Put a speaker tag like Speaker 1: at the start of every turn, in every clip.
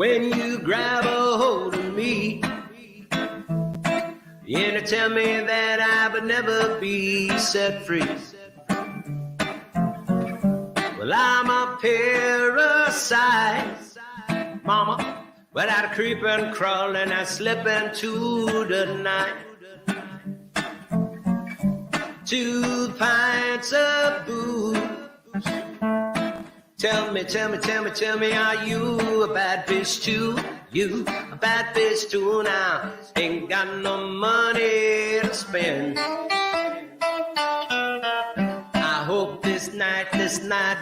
Speaker 1: when you grab a hold of me. And to tell me that I would never be set free. Well, I'm a parasite, mama, without a creeping, crawling, and slipping to the night. 2 pints of booze. Tell me, are you a bad bitch too? You a bad bitch too now? Ain't got no money to spend. I hope this night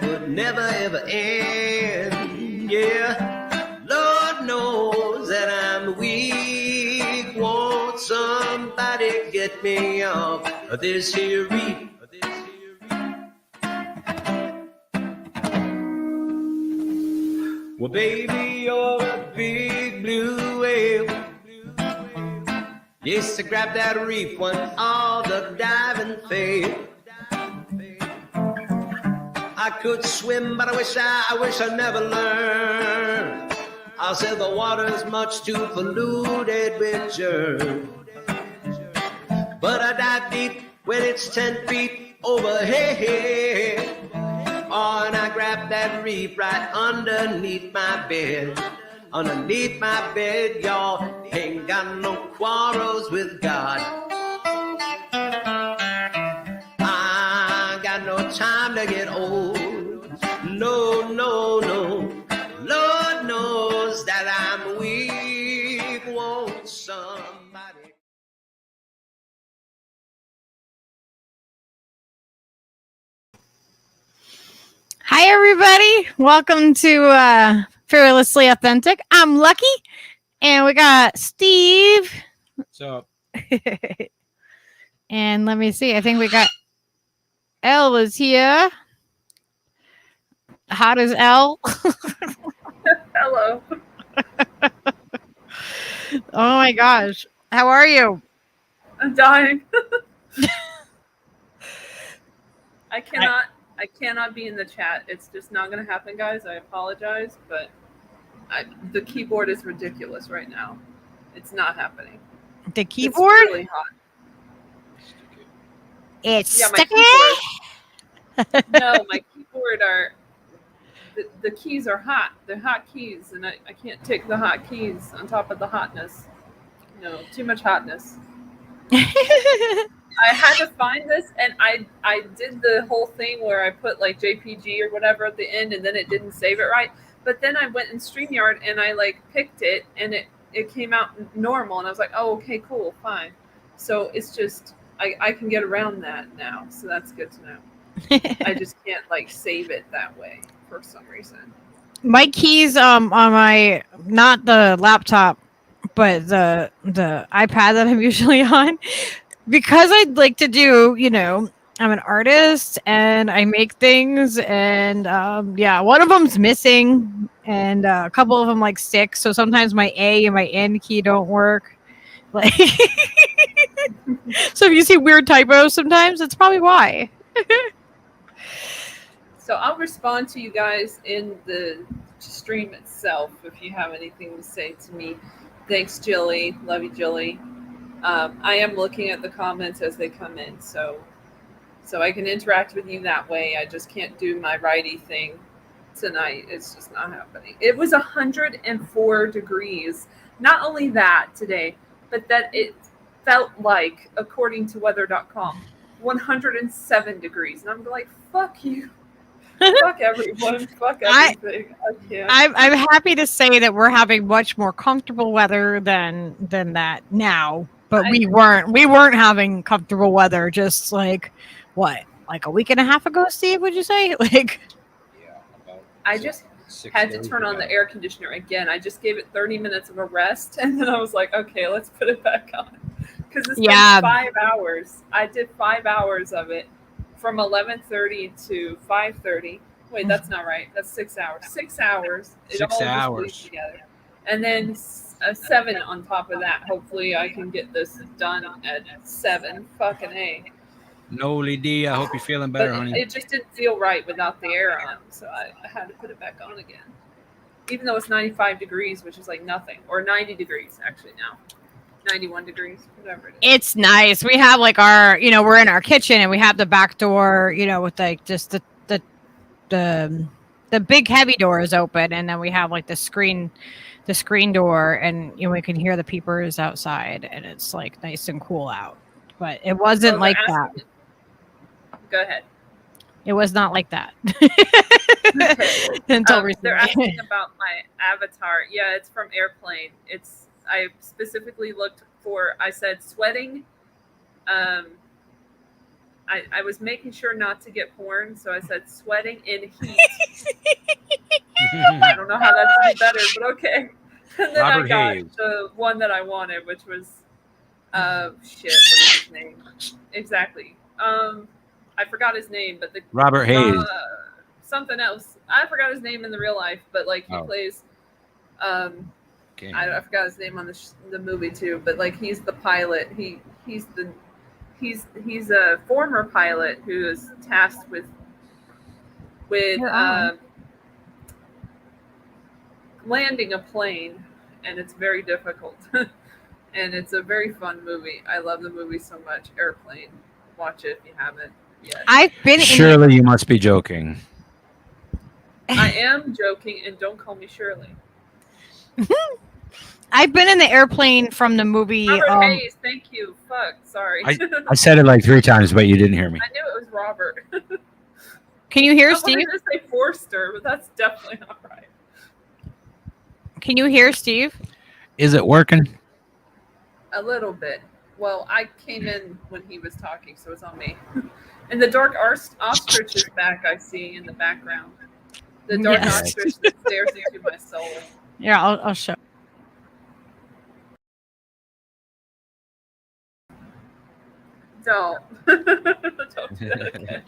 Speaker 1: would never ever end. Yeah, Lord knows that I'm weak. Won't somebody get me off of this here reef? Well, baby, you're a big blue whale. Yes, I grabbed that reef when all the diving failed. I could swim, but I wish I never learned. I said the water's much too polluted with germs. But I dive deep when it's 10 feet overhead. Oh, and I grabbed that reef right underneath my bed. Underneath my bed, y'all. Ain't got no quarrels with God. I got no time to get old. No, no, no. Lord knows that I'm weak. Won't somebody...
Speaker 2: Hi, everybody. Welcome to Fearlessly Authentic. I'm Lucky, and we got Steve.
Speaker 3: What's up?
Speaker 2: And let me see. I think we got Elle is here. Hot as Elle.
Speaker 4: Hello.
Speaker 2: Oh my gosh. How are you?
Speaker 4: I'm dying. I cannot be in the chat. It's just not going to happen, guys. I apologize, but the keyboard is ridiculous right now. It's not happening.
Speaker 2: The keyboard?
Speaker 4: It's really hot.
Speaker 2: It's
Speaker 4: yeah,
Speaker 2: sticky?
Speaker 4: My keyboard. No, my keyboard are... The keys are hot. They're hot keys, and I can't take the hot keys on top of the hotness. No, too much hotness. I had to find this, and I did the whole thing where I put like JPG or whatever at the end, and then it didn't save it right. But then I went in StreamYard and I like picked it, and it came out normal, and I was like, oh, okay, cool, fine. So it's just I can get around that now, so that's good to know. I just can't like save it that way for some reason.
Speaker 2: My keys on my, not the laptop, but the iPad that I'm usually on, because I'd like to do, I'm an artist and I make things, and one of them's missing, and a couple of them like stick, so sometimes my A and my N key don't work. Like, so if you see weird typos sometimes, that's probably why.
Speaker 4: So I'll respond to you guys in the stream itself if you have anything to say to me. Thanks, Jilly. Love you, Jilly. I am looking at the comments as they come in, so I can interact with you that way. I just can't do my righty thing tonight. It's just not happening. It was 104 degrees. Not only that today, but that it felt like, according to weather.com, 107 degrees. And I'm like, fuck you. Fuck everyone. Fuck everything.
Speaker 2: I'm happy to say that we're having much more comfortable weather than that now. But we weren't having comfortable weather just like what? Like a week and a half ago, Steve, would you say? Like,
Speaker 3: yeah, about
Speaker 4: I just had to turn on the air conditioner again. I just gave it 30 minutes of a rest, and then I was like, okay, let's put it back on. Because it's been 5 hours. I did 5 hours of it from 11:30 to 5:30. Wait, that's not right. That's 6 hours. 6 hours. It all just bleeds together. And then 7 on top of that. Hopefully I can get this done at 7. Fucking A.
Speaker 3: Noli D, I hope you're feeling better,
Speaker 4: but
Speaker 3: honey.
Speaker 4: it just didn't feel right without the air on, so I had to put it back on again. even though it's 95 degrees, which is like nothing, or 90 degrees actually now, 91 degrees, whatever it is.
Speaker 2: It's nice. We have like our, we're in our kitchen and we have the back door, with like just the big heavy door is open, and then we have like the screen door, and we can hear the peepers outside, and it's like nice and cool out. But it wasn't like that.
Speaker 4: Go ahead.
Speaker 2: It was not like that. Until recently.
Speaker 4: They're asking about my avatar. Yeah, it's from Airplane. I specifically looked for, I said sweating. I was making sure not to get porn, so I said sweating in heat. I don't know how that's any better, but okay. And then
Speaker 3: Robert
Speaker 4: I got
Speaker 3: Hayes.
Speaker 4: the one that I wanted, which was what is his name? Exactly. I forgot his name, but the
Speaker 3: Robert Hayes.
Speaker 4: Something else. I forgot his name in the real life, but like he plays.
Speaker 3: Okay.
Speaker 4: I forgot his name on the movie too, but like he's the pilot. He's a former pilot who is tasked with landing a plane, and it's very difficult. And it's a very fun movie. I love the movie so much. Airplane. Watch it if you haven't yet.
Speaker 2: I've been
Speaker 3: Surely you must be joking.
Speaker 4: I am joking, and don't call me Shirley.
Speaker 2: I've been in the airplane from the movie.
Speaker 4: Robert Hayes, thank you. Fuck, sorry.
Speaker 3: I said it like 3 times, but you didn't hear me.
Speaker 4: I knew it was Robert.
Speaker 2: Can you hear
Speaker 4: I
Speaker 2: Steve?
Speaker 4: wanted to say Forster, but that's definitely not right.
Speaker 2: Can you hear Steve?
Speaker 3: Is it working?
Speaker 4: A little bit. Well, I came in when he was talking, so it's on me. And the dark ostrich is back, I see, in the background. The dark ostrich that stares into my soul.
Speaker 2: Yeah, I'll show.
Speaker 4: Don't. Don't do that again.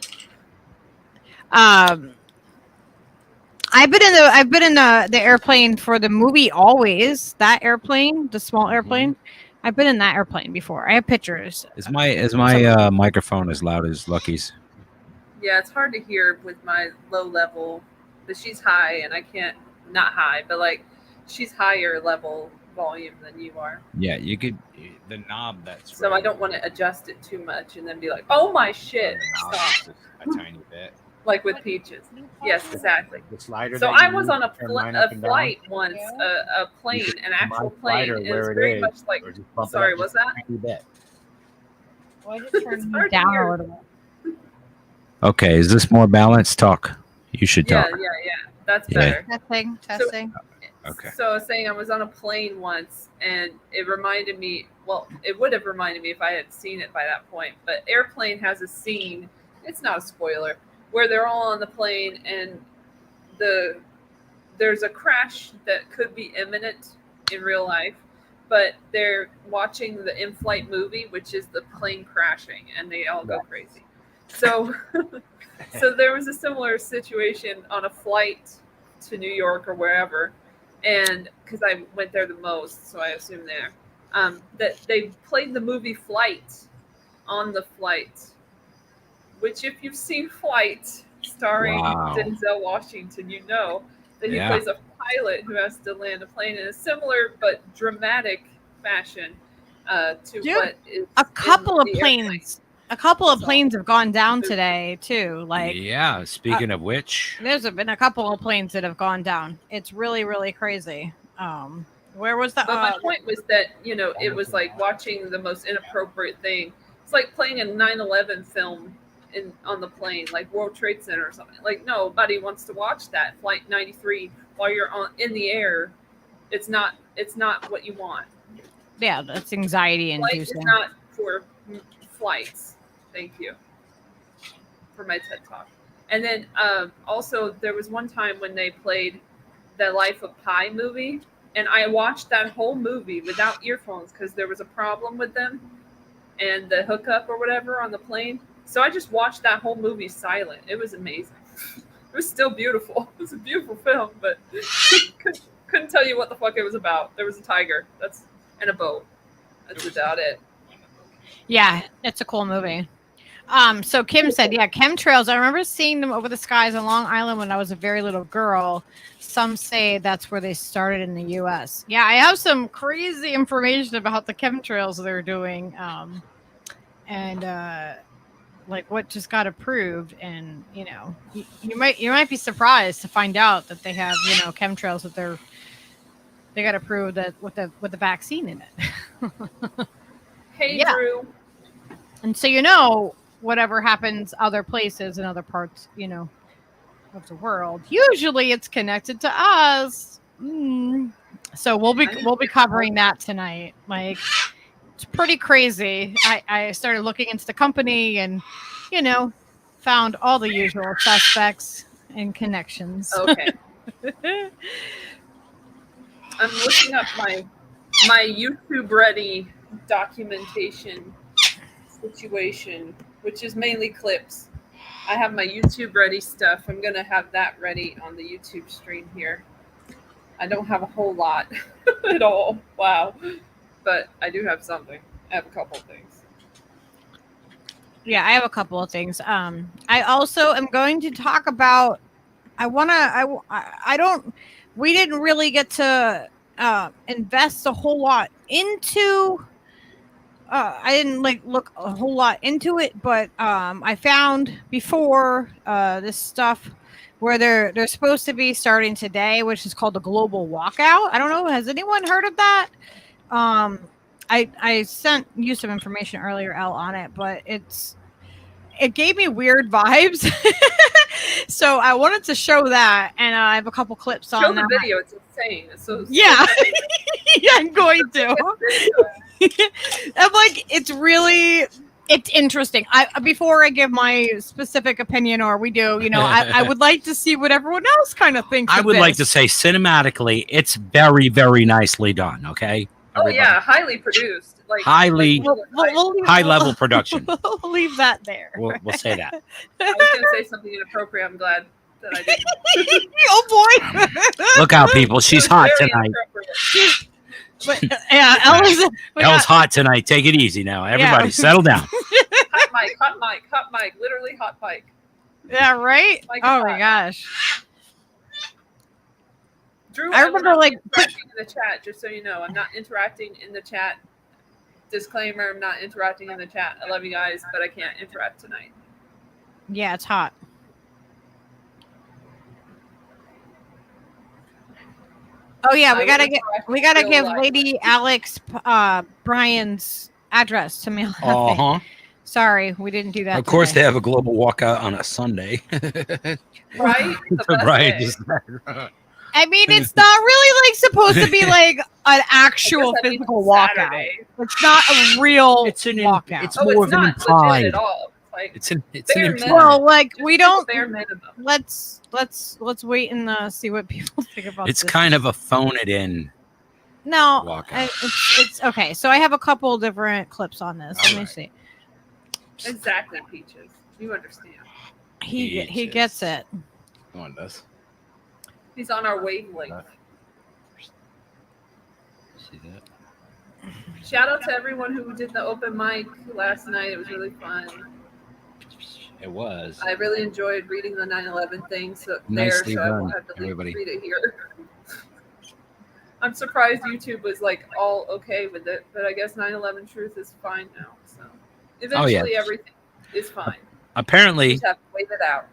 Speaker 2: I've been in the airplane for the movie Always. That airplane, the small airplane. I've been in that airplane before. I have pictures.
Speaker 3: Is my microphone as loud as Lucky's?
Speaker 4: Yeah, it's hard to hear with my low level, but she's high, and I can't, not high, but like she's higher level volume than you are.
Speaker 3: Yeah, you could, the knob that's
Speaker 4: So I don't want to adjust it too much and then be like, oh my shit, stop.
Speaker 3: Just a tiny bit.
Speaker 4: Like with Peaches. Yes, exactly.
Speaker 5: The slider.
Speaker 4: So
Speaker 5: that you
Speaker 4: I was
Speaker 5: use
Speaker 4: on
Speaker 5: to
Speaker 4: a
Speaker 5: turn mine up and down,
Speaker 4: flight once, a plane, an actual plane.
Speaker 5: slider
Speaker 4: And
Speaker 5: where
Speaker 4: it's
Speaker 5: it
Speaker 4: very
Speaker 5: is,
Speaker 4: much like,
Speaker 5: or just bump it
Speaker 4: sorry,
Speaker 5: up
Speaker 4: what's
Speaker 5: just a
Speaker 4: that?
Speaker 5: tiny bit.
Speaker 4: It's hard to
Speaker 2: down
Speaker 4: hear.
Speaker 2: a little bit.
Speaker 3: Okay, is this more balanced? Talk. You should
Speaker 4: Yeah,
Speaker 3: talk.
Speaker 4: yeah. That's
Speaker 3: Yeah.
Speaker 4: better.
Speaker 2: Testing.
Speaker 3: Okay.
Speaker 4: So I was saying I was on a plane once, and it reminded me, well, it would have reminded me if I had seen it by that point, but Airplane has a scene, it's not a spoiler, where they're all on the plane and there's a crash that could be imminent in real life, but they're watching the in-flight movie, which is the plane crashing, and they all go crazy. So so there was a similar situation on a flight to New York or wherever, and because I went there the most, so I assume there, that they played the movie Flight on the flight, which if you've seen Flight starring Denzel Washington, you know that he plays a pilot who has to land a plane in a similar but dramatic fashion to what is
Speaker 2: a couple of
Speaker 4: in the
Speaker 2: planes.
Speaker 4: airplane.
Speaker 2: A couple of planes have gone down today too. Like,
Speaker 3: yeah. Speaking of which,
Speaker 2: there's been a couple of planes that have gone down. It's really, really crazy. Where was that?
Speaker 4: But my point was that, you know, it was like watching the most inappropriate thing. It's like playing a 9/11 film on the plane, like World Trade Center or something. Like nobody wants to watch that Flight 93 while you're in the air. It's not what you want.
Speaker 2: Yeah, that's anxiety
Speaker 4: Flight
Speaker 2: inducing.
Speaker 4: is not for flights. Thank you for my TED Talk. And then also there was one time when they played the Life of Pi movie, and I watched that whole movie without earphones because there was a problem with them and the hookup or whatever on the plane. So I just watched that whole movie silent. It was amazing. It was still beautiful. It was a beautiful film, but couldn't tell you what the fuck it was about. There was a tiger. And a boat. That's about it.
Speaker 2: Yeah, it's a cool movie. So Kim said, yeah, chemtrails. I remember seeing them over the skies on Long Island when I was a very little girl. Some say that's where they started in the U.S. Yeah, I have some crazy information about the chemtrails they're doing, and like what just got approved. And you might be surprised to find out that they have chemtrails that they got approved that with the vaccine in it.
Speaker 4: Hey,
Speaker 2: Yeah.
Speaker 4: Drew.
Speaker 2: And so whatever happens other places in other parts of the world, usually it's connected to us. So we'll be covering that tonight. Like, it's pretty crazy. I started looking into the company and found all the usual suspects and connections.
Speaker 4: Okay. I'm looking up my YouTube ready documentation situation, which is mainly clips. I have my YouTube ready stuff. I'm gonna have that ready on the YouTube stream here. I don't have a whole lot at all. Wow. But I do have something. I have a couple of things.
Speaker 2: Yeah, I have a couple of things. I also am going to talk about. We didn't really get to invest a whole lot into. I didn't look a whole lot into it, but I found before this stuff where they're supposed to be starting today, which is called the global walkout. I don't know. Has anyone heard of that? I sent you some information earlier, Elle, on it, but it gave me weird vibes. So I wanted to show that, and I have a couple clips on
Speaker 4: Show
Speaker 2: that.
Speaker 4: the video. It's insane. It's so
Speaker 2: Yeah. Yeah, I'm going to. I'm like, it's interesting. Before I give my specific opinion, or we do, I would like to see what everyone else kind of thinks.
Speaker 3: I
Speaker 2: of
Speaker 3: would like
Speaker 2: this.
Speaker 3: to say cinematically, it's very, very nicely done. Okay.
Speaker 4: Oh yeah, highly produced. Like
Speaker 3: Highly-
Speaker 2: We'll
Speaker 3: High level production.
Speaker 2: We'll leave that there.
Speaker 3: We'll say that.
Speaker 4: I was gonna say something inappropriate. I'm glad that I didn't.
Speaker 2: Oh boy!
Speaker 3: Look out, people. She's
Speaker 4: It was
Speaker 3: hot
Speaker 4: very
Speaker 3: tonight.
Speaker 4: inappropriate.
Speaker 2: But, yeah,
Speaker 3: Elle's hot tonight. Take it easy now. Everybody, settle down.
Speaker 4: Hot mic, literally hot mic.
Speaker 2: Yeah, right.
Speaker 4: Like
Speaker 2: Oh
Speaker 4: a
Speaker 2: my
Speaker 4: hot.
Speaker 2: gosh.
Speaker 4: Drew,
Speaker 2: I
Speaker 4: will
Speaker 2: remember,
Speaker 4: not be
Speaker 2: like,
Speaker 4: interacting in the chat, just so you know. I'm not interacting in the chat. Disclaimer: I'm not interacting in the chat. I love you guys, but I can't interact tonight.
Speaker 2: Yeah, it's hot. Oh yeah, we gotta give Lady Alex Brian's address to mail.
Speaker 3: Uh-huh.
Speaker 2: Sorry, we didn't do that.
Speaker 3: Of course,
Speaker 2: today.
Speaker 3: they have a global walkout on a Sunday.
Speaker 4: Right? The best
Speaker 3: Right.
Speaker 4: day.
Speaker 2: I mean, it's not really like supposed to be like an actual
Speaker 4: I guess that means
Speaker 2: physical walkout.
Speaker 4: Saturday.
Speaker 2: It's not a real
Speaker 3: It's an
Speaker 2: walkout.
Speaker 3: it's
Speaker 4: Oh,
Speaker 3: more
Speaker 4: it's
Speaker 3: of an
Speaker 4: not legit
Speaker 3: implied.
Speaker 4: at all. It's like
Speaker 3: It's an
Speaker 4: bare
Speaker 3: implied.
Speaker 4: minimum.
Speaker 2: Well, like
Speaker 4: just
Speaker 2: we don't.
Speaker 4: bare minimum.
Speaker 2: Let's wait and see what people think about.
Speaker 3: It's
Speaker 2: this.
Speaker 3: kind of a phone it in.
Speaker 2: No,
Speaker 3: walkout.
Speaker 2: it's okay. So I have a couple different clips on this. Let me
Speaker 3: Alright.
Speaker 2: see.
Speaker 4: Exactly, Peaches. You understand.
Speaker 2: He
Speaker 3: Peaches.
Speaker 2: gets it.
Speaker 3: No one does.
Speaker 4: He's on our wavelength.
Speaker 3: See that?
Speaker 4: Shout out to everyone who did the open mic last night. It was really fun.
Speaker 3: It was.
Speaker 4: I really enjoyed reading the 9/11 thing so
Speaker 3: Nicely
Speaker 4: I won't
Speaker 3: done,
Speaker 4: have to
Speaker 3: everybody.
Speaker 4: read it here. I'm surprised YouTube was like all okay with it, but I guess 9/11 truth is fine now. So eventually everything is fine.
Speaker 3: Apparently,
Speaker 4: Just have to wait it out.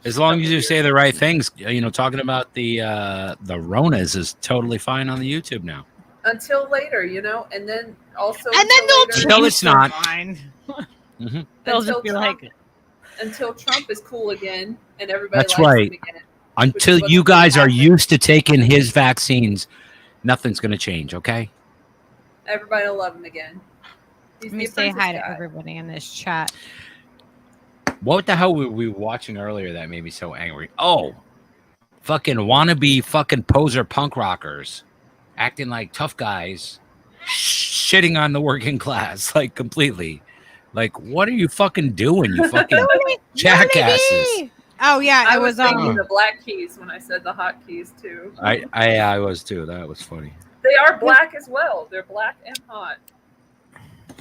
Speaker 3: as long as you say the right things, talking about the Ronas is totally fine on the YouTube now.
Speaker 4: Until later, and then also
Speaker 2: And then
Speaker 4: until
Speaker 2: they'll
Speaker 4: later-
Speaker 2: change
Speaker 3: Until it's
Speaker 2: their
Speaker 3: not.
Speaker 2: mind.
Speaker 3: hmm
Speaker 2: They'll
Speaker 4: until
Speaker 2: just be
Speaker 4: Trump,
Speaker 2: like,
Speaker 4: until Trump is cool again and everybody
Speaker 3: That's
Speaker 4: likes
Speaker 3: right.
Speaker 4: him again.
Speaker 3: Until
Speaker 4: Which
Speaker 3: you
Speaker 4: wasn't
Speaker 3: guys are
Speaker 4: happening.
Speaker 3: used to taking his vaccines, nothing's going to change. Okay.
Speaker 4: Everybody will love him again. He's
Speaker 2: let me
Speaker 4: the
Speaker 2: say
Speaker 4: apprentice
Speaker 2: hi to
Speaker 4: guy.
Speaker 2: everybody in this chat.
Speaker 3: What the hell were we watching earlier that made me so angry? Oh, fucking wannabe fucking poser punk rockers acting like tough guys, shitting on the working class, like completely. Like, what are you fucking doing, you fucking jackasses?
Speaker 2: Oh yeah,
Speaker 4: I
Speaker 2: it
Speaker 4: was
Speaker 2: was
Speaker 4: thinking the black keys when I said the hot keys too.
Speaker 3: I was too. That was funny.
Speaker 4: They are black as well. They're black and hot.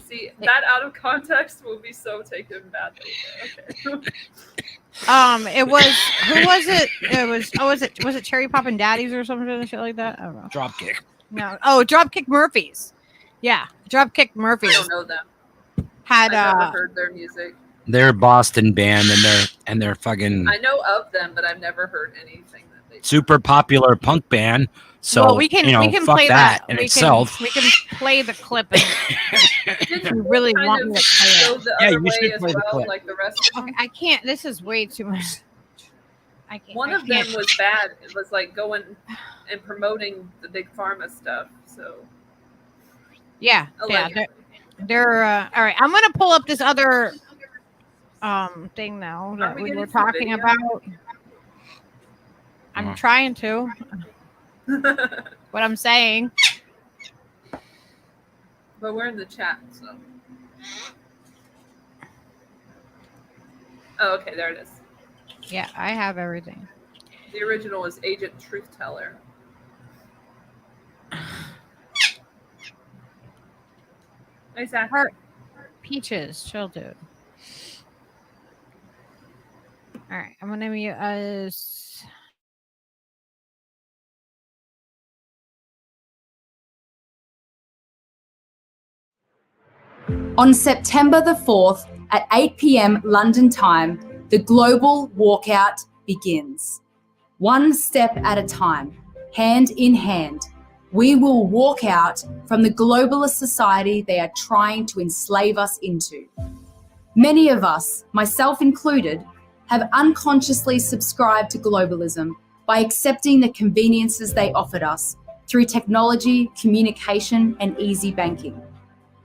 Speaker 4: See, that out of context will be so taken badly. Okay.
Speaker 2: It was who was it? It was was it Cherry Poppin' Daddies or something and shit like that? I don't know.
Speaker 3: Dropkick.
Speaker 2: No. Oh, Dropkick Murphys. Yeah, Dropkick
Speaker 4: I
Speaker 2: Murphys
Speaker 4: don't know them.
Speaker 2: had
Speaker 4: I've never heard their music.
Speaker 3: They're a Boston band, and they're fucking
Speaker 4: I know of them, but I've never heard anything that they
Speaker 3: super popular punk band. So
Speaker 2: well, we can
Speaker 3: fuck
Speaker 2: play
Speaker 3: that in
Speaker 2: we
Speaker 3: itself.
Speaker 2: we can play the clip. And
Speaker 4: Didn't
Speaker 2: you really
Speaker 4: kind
Speaker 2: want
Speaker 4: of
Speaker 2: me to play it.
Speaker 4: go the
Speaker 3: Yeah,
Speaker 4: other
Speaker 3: you
Speaker 4: way
Speaker 3: should
Speaker 4: as
Speaker 3: play the
Speaker 4: well,
Speaker 3: clip.
Speaker 4: like the rest of them.
Speaker 2: Okay, I can't. This is way too much. I can't.
Speaker 4: One
Speaker 2: I
Speaker 4: of them
Speaker 2: can't.
Speaker 4: was bad. It was like going and promoting the big pharma stuff. So
Speaker 2: Yeah.
Speaker 4: allegedly.
Speaker 2: They're all right. I'm gonna pull up this other thing now that
Speaker 4: we
Speaker 2: we
Speaker 4: getting
Speaker 2: were
Speaker 4: some
Speaker 2: talking
Speaker 4: video?
Speaker 2: about. I'm trying to. What I'm saying.
Speaker 4: But we're in the chat, so. Oh, okay, there it is.
Speaker 2: Yeah, I have everything.
Speaker 4: The original is Agent Truth Teller. Exactly.
Speaker 2: Heart Peaches, chill, dude. All right, I'm gonna mute us.
Speaker 5: On September the 4th at 8 p.m. London time, the global walkout begins. One step at a time, hand in hand, we will walk out from the globalist society they are trying to enslave us into. Many of us, myself included, have unconsciously subscribed to globalism by accepting the conveniences they offered us through technology, communication, and easy banking.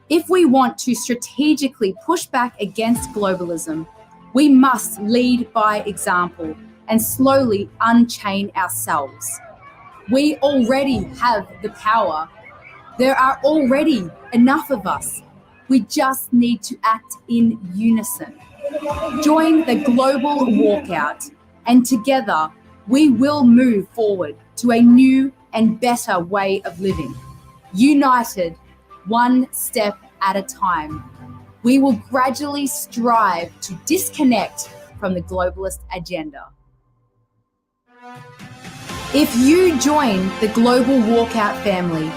Speaker 5: If we want to strategically push back against globalism, we must lead by example and slowly unchain ourselves. We already have the power. There are already enough of us. We just need to act in unison. Join the global walkout, and together we will move forward to a new and better way of living. United, one step at a time, we will gradually strive to disconnect from the globalist agenda. If you join the global walkout family,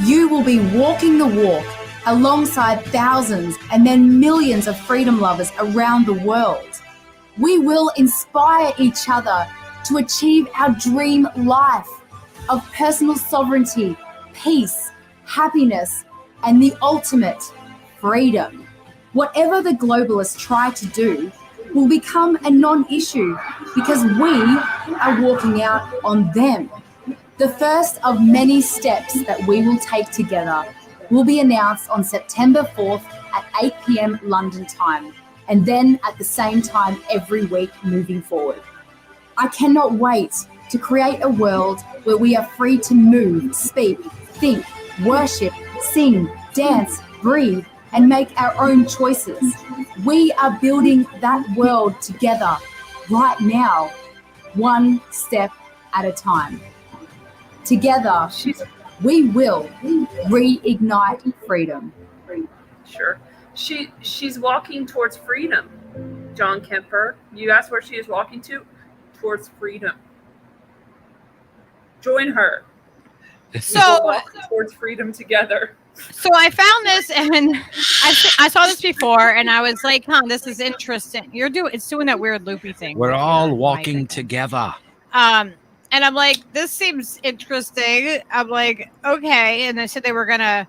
Speaker 5: you will be walking the walk alongside thousands and then millions of freedom lovers around the world. We will inspire each other to achieve our dream life of personal sovereignty, peace, happiness, and the ultimate freedom. Whatever the globalists try to do will become a non-issue because we are walking out on them. The first of many steps that we will take together will be announced on September 4th at 8 p.m. London time, and then at the same time every week moving forward. I cannot wait to create a world where we are free to move, speak, think, worship, sing, dance, breathe, and make our own choices. We are building that world together right now, one step at a time. Together, we will reignite freedom.
Speaker 4: Sure. She's walking towards freedom, John Kemper. You asked where she is walking to? Towards freedom. Join her.
Speaker 2: So
Speaker 4: We'll walk towards freedom together.
Speaker 2: So I found this, and I saw this before, and I was like, "Huh, this is interesting." It's doing that weird loopy thing.
Speaker 3: We're all walking together.
Speaker 2: And I'm like, "This seems interesting." I'm like, "Okay," and they said they were gonna,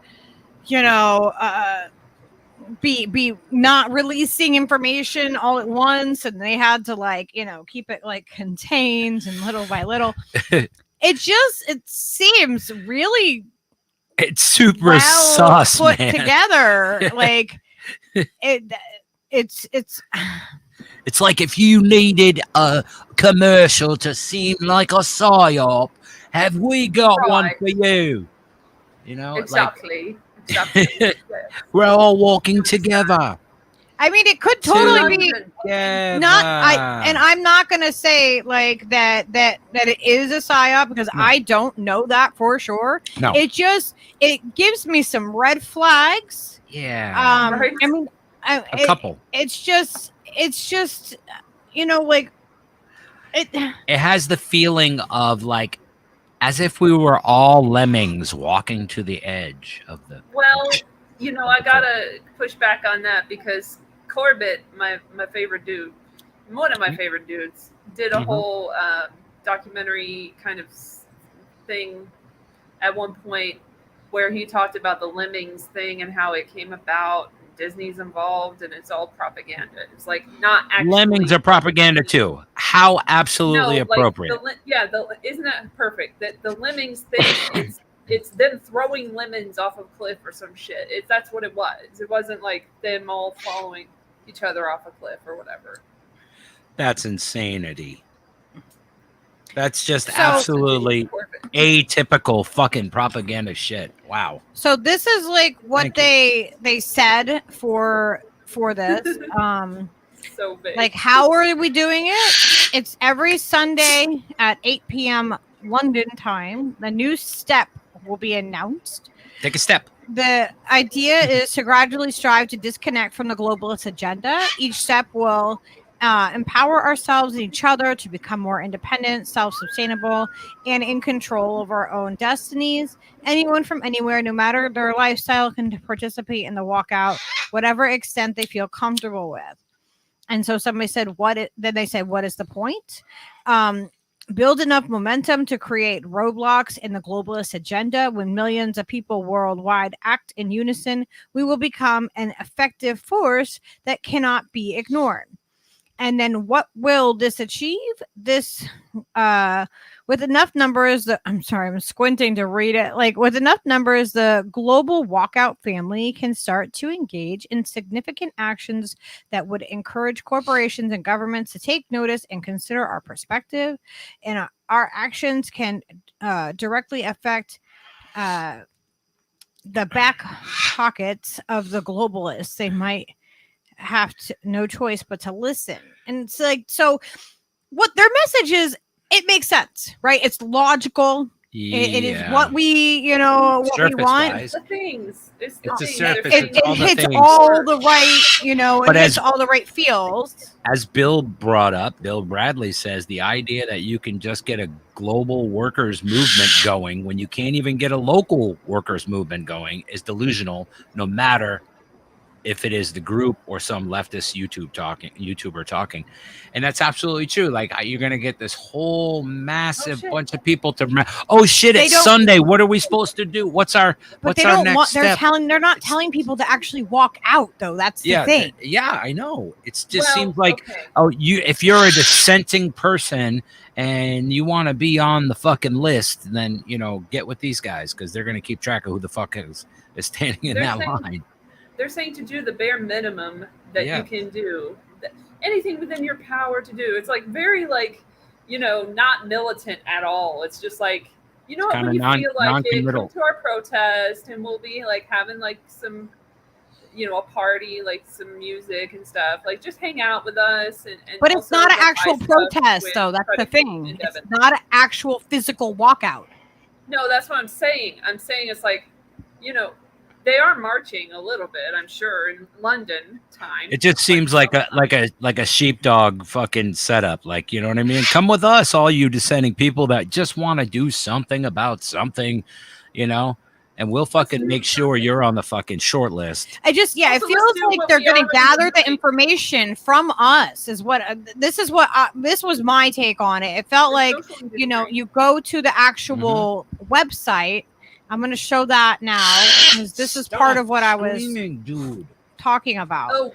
Speaker 2: be not releasing information all at once, and they had to keep it contained and little by little. It seems really.
Speaker 3: It's super sus,
Speaker 2: put
Speaker 3: man.
Speaker 2: together. It's
Speaker 3: like if you needed a commercial to seem like a psyop, have we got one for you?
Speaker 4: Exactly.
Speaker 3: We're all walking together.
Speaker 2: I mean, it could totally be not. I'm not gonna say like that it is a psyop because I don't know that for sure.
Speaker 3: No.
Speaker 2: It gives me some red flags.
Speaker 3: Yeah.
Speaker 4: Right.
Speaker 2: I mean,
Speaker 3: A couple.
Speaker 2: It's just like
Speaker 3: It has the feeling of like as if we were all lemmings walking to the edge of the.
Speaker 4: Well, I gotta push back on that because Corbett, my favorite dude, one of my favorite dudes, did a whole documentary kind of thing at one point where he talked about the lemmings thing and how it came about. Disney's involved and it's all propaganda. It's like not actually.
Speaker 3: Lemmings are propaganda too. How absolutely appropriate.
Speaker 4: Isn't that perfect? That the lemmings thing it's them throwing lemons off a cliff or some shit. That's what it was. It wasn't like them all following each other off a cliff or whatever.
Speaker 3: That's insanity. That's just absolutely atypical fucking propaganda shit. Wow.
Speaker 2: So this is like what they said for this.
Speaker 4: So big.
Speaker 2: Like, how are we doing it? It's every Sunday at 8 p.m. London time. The new step will be announced.
Speaker 3: Take a step.
Speaker 2: The idea is to gradually strive to disconnect from the globalist agenda. Each step will empower ourselves and each other to become more independent, self-sustainable, and in control of our own destinies. Anyone from anywhere, no matter their lifestyle, can participate in the walkout, whatever extent they feel comfortable with. And so somebody said, then they said, what is the point? Build enough momentum to create roadblocks in the globalist agenda. When millions of people worldwide act in unison, we will become an effective force that cannot be ignored. And then what will this achieve? This, with enough numbers, I'm squinting to read it. Like with enough numbers, the global walkout family can start to engage in significant actions that would encourage corporations and governments to take notice and consider our perspective. And our actions can directly affect the back pockets of the globalists. They might have no choice but to listen. And it's like, so what their message is, it makes sense, right? It's logical.
Speaker 3: Yeah.
Speaker 2: It is what we, what
Speaker 3: surface
Speaker 2: we want.
Speaker 3: wise.
Speaker 4: The things. It's
Speaker 3: a
Speaker 4: things.
Speaker 3: surface.
Speaker 2: It hits all the right, it hits all the right feels.
Speaker 3: As Bill brought up, Bill Bradley says the idea that you can just get a global workers movement going when you can't even get a local workers movement going is delusional, no matter if it is the group or some leftist YouTuber talking. And that's absolutely true. Like you're going to get this whole massive bunch of people to, it's Sunday. What are we supposed to do? What's our next step?
Speaker 2: They're not telling people to actually walk out though. That's the thing.
Speaker 3: Yeah, I know. It just seems like, if you're a dissenting person and you want to be on the fucking list, then, get with these guys because they're going to keep track of who the fuck is standing in that line.
Speaker 4: They're saying to do the bare minimum that you can do. Anything within your power to do. It's like very not militant at all. It's just like, when you feel like it, come to our protest and we'll be like having like some, a party, like some music and stuff. Like just hang out with us.
Speaker 2: But it's not an actual protest though. That's the thing. It's not an actual physical walkout.
Speaker 4: No, that's what I'm saying. I'm saying it's like, they are marching a little bit, I'm sure, in London time.
Speaker 3: It just seems like a sheepdog fucking setup. Like, you know what I mean? Come with us, all you dissenting people that just want to do something about something, and we'll fucking make sure you're on the fucking short list.
Speaker 2: It feels like they're going to gather the information from us. This was my take on it. It felt like, you go to the actual website. I'm going to show that now because this is part of what I was talking about.
Speaker 4: Oh,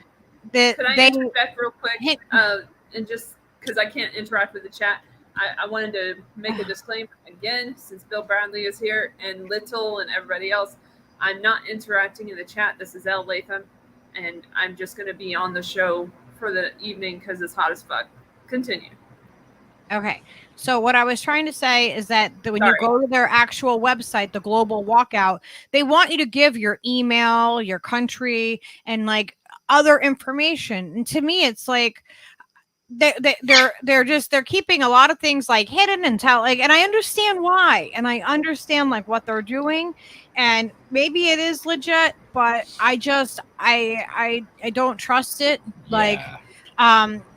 Speaker 4: can I interject real quick? And just because I can't interact with the chat, I wanted to make a disclaimer again, since Bill Bradley is here and Little and everybody else. I'm not interacting in the chat. This is Elle, and I'm just going to be on the show for the evening because it's hot as fuck. Continue.
Speaker 2: Okay. So what I was trying to say is that when you go to their actual website, the Global Walkout, they want you to give your email, your country, and like other information. And to me, it's like they're keeping a lot of things like hidden and and I understand why, and I understand like what they're doing, and maybe it is legit, but I don't trust it. Like,
Speaker 3: Yeah.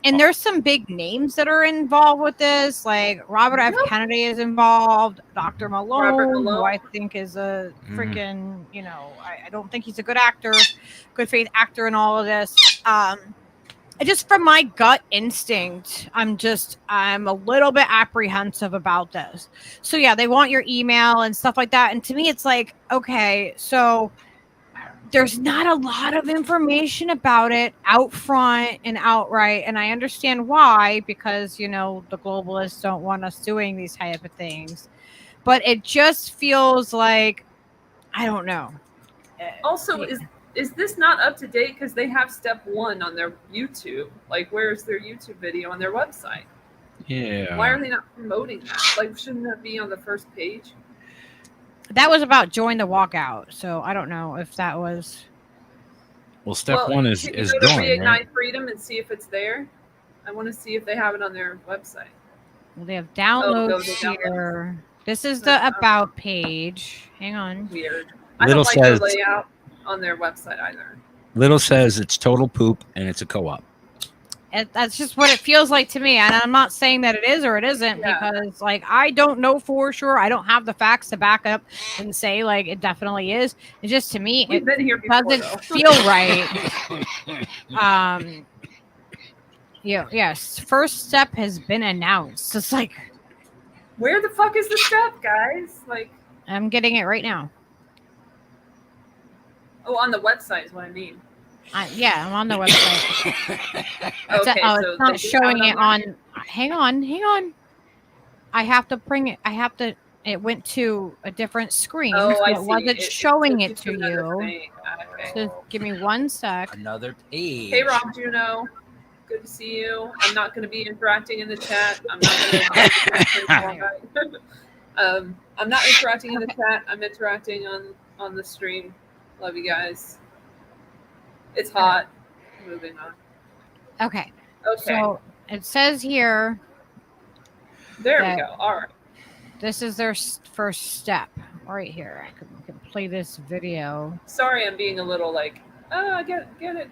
Speaker 2: and there's some big names that are involved with this, like Robert F. Kennedy is involved, Dr. Malone, who I think is a freaking, I don't think he's a good actor, good faith actor in all of this. Just from my gut instinct, I'm a little bit apprehensive about this. So yeah, they want your email and stuff like that. And to me, it's like, okay, so there's not a lot of information about it out front and outright. And I understand why, because, the globalists don't want us doing these type of things. But it just feels like, I don't know.
Speaker 4: Also, is this not up to date? Because they have step 1 on their YouTube. Like, where's their YouTube video on their website?
Speaker 3: Yeah.
Speaker 4: Why are they not promoting that? Like, shouldn't that be on the first page?
Speaker 2: That was about join the walkout. So I don't know if that was.
Speaker 3: Well, step 1 is
Speaker 4: go to
Speaker 3: done,
Speaker 4: Reignite
Speaker 3: right?
Speaker 4: Freedom and see if it's there. I want to see if they have it on their website.
Speaker 2: Well, they have downloads
Speaker 4: downloads.
Speaker 2: here. This is the about page. Hang on.
Speaker 4: Weird.
Speaker 3: Little
Speaker 4: I don't like
Speaker 3: says-
Speaker 4: their layout on their website either.
Speaker 3: Little says it's total poop and it's a co-op.
Speaker 2: That's just what it feels like to me, and I'm not saying that it is or it isn't,
Speaker 4: Yeah.
Speaker 2: because like I don't know for sure. I don't have the facts to back up and say like it definitely is. It's just, to me,
Speaker 4: We've
Speaker 2: it
Speaker 4: been here before,
Speaker 2: doesn't
Speaker 4: though.
Speaker 2: feel right. Yes. First step has been announced. It's like,
Speaker 4: Where the fuck is the step, guys? Like,
Speaker 2: I'm getting it right now.
Speaker 4: oh, on the website is what I mean.
Speaker 2: I'm on the website.
Speaker 4: Okay, so
Speaker 2: it's not
Speaker 4: they
Speaker 2: showing
Speaker 4: have
Speaker 2: it on. Hang on. I have to bring it. It went to a different screen.
Speaker 4: Oh,
Speaker 2: so
Speaker 4: I
Speaker 2: it
Speaker 4: see.
Speaker 2: wasn't showing it to
Speaker 4: another
Speaker 2: you.
Speaker 4: thing. Okay.
Speaker 2: So give me 1 sec.
Speaker 3: Another page.
Speaker 4: Hey, Rob Juno. Good to see you. I'm not going to be interacting in the chat. I'm not going to. I'm not interacting in the chat. I'm interacting on the stream. Love you guys. It's hot. Moving on.
Speaker 2: Okay.
Speaker 4: Okay.
Speaker 2: So it says here,
Speaker 4: There
Speaker 2: that
Speaker 4: we go. All right.
Speaker 2: this is their first step right here. I can play this video.
Speaker 4: Sorry, I'm being a little like, I get it.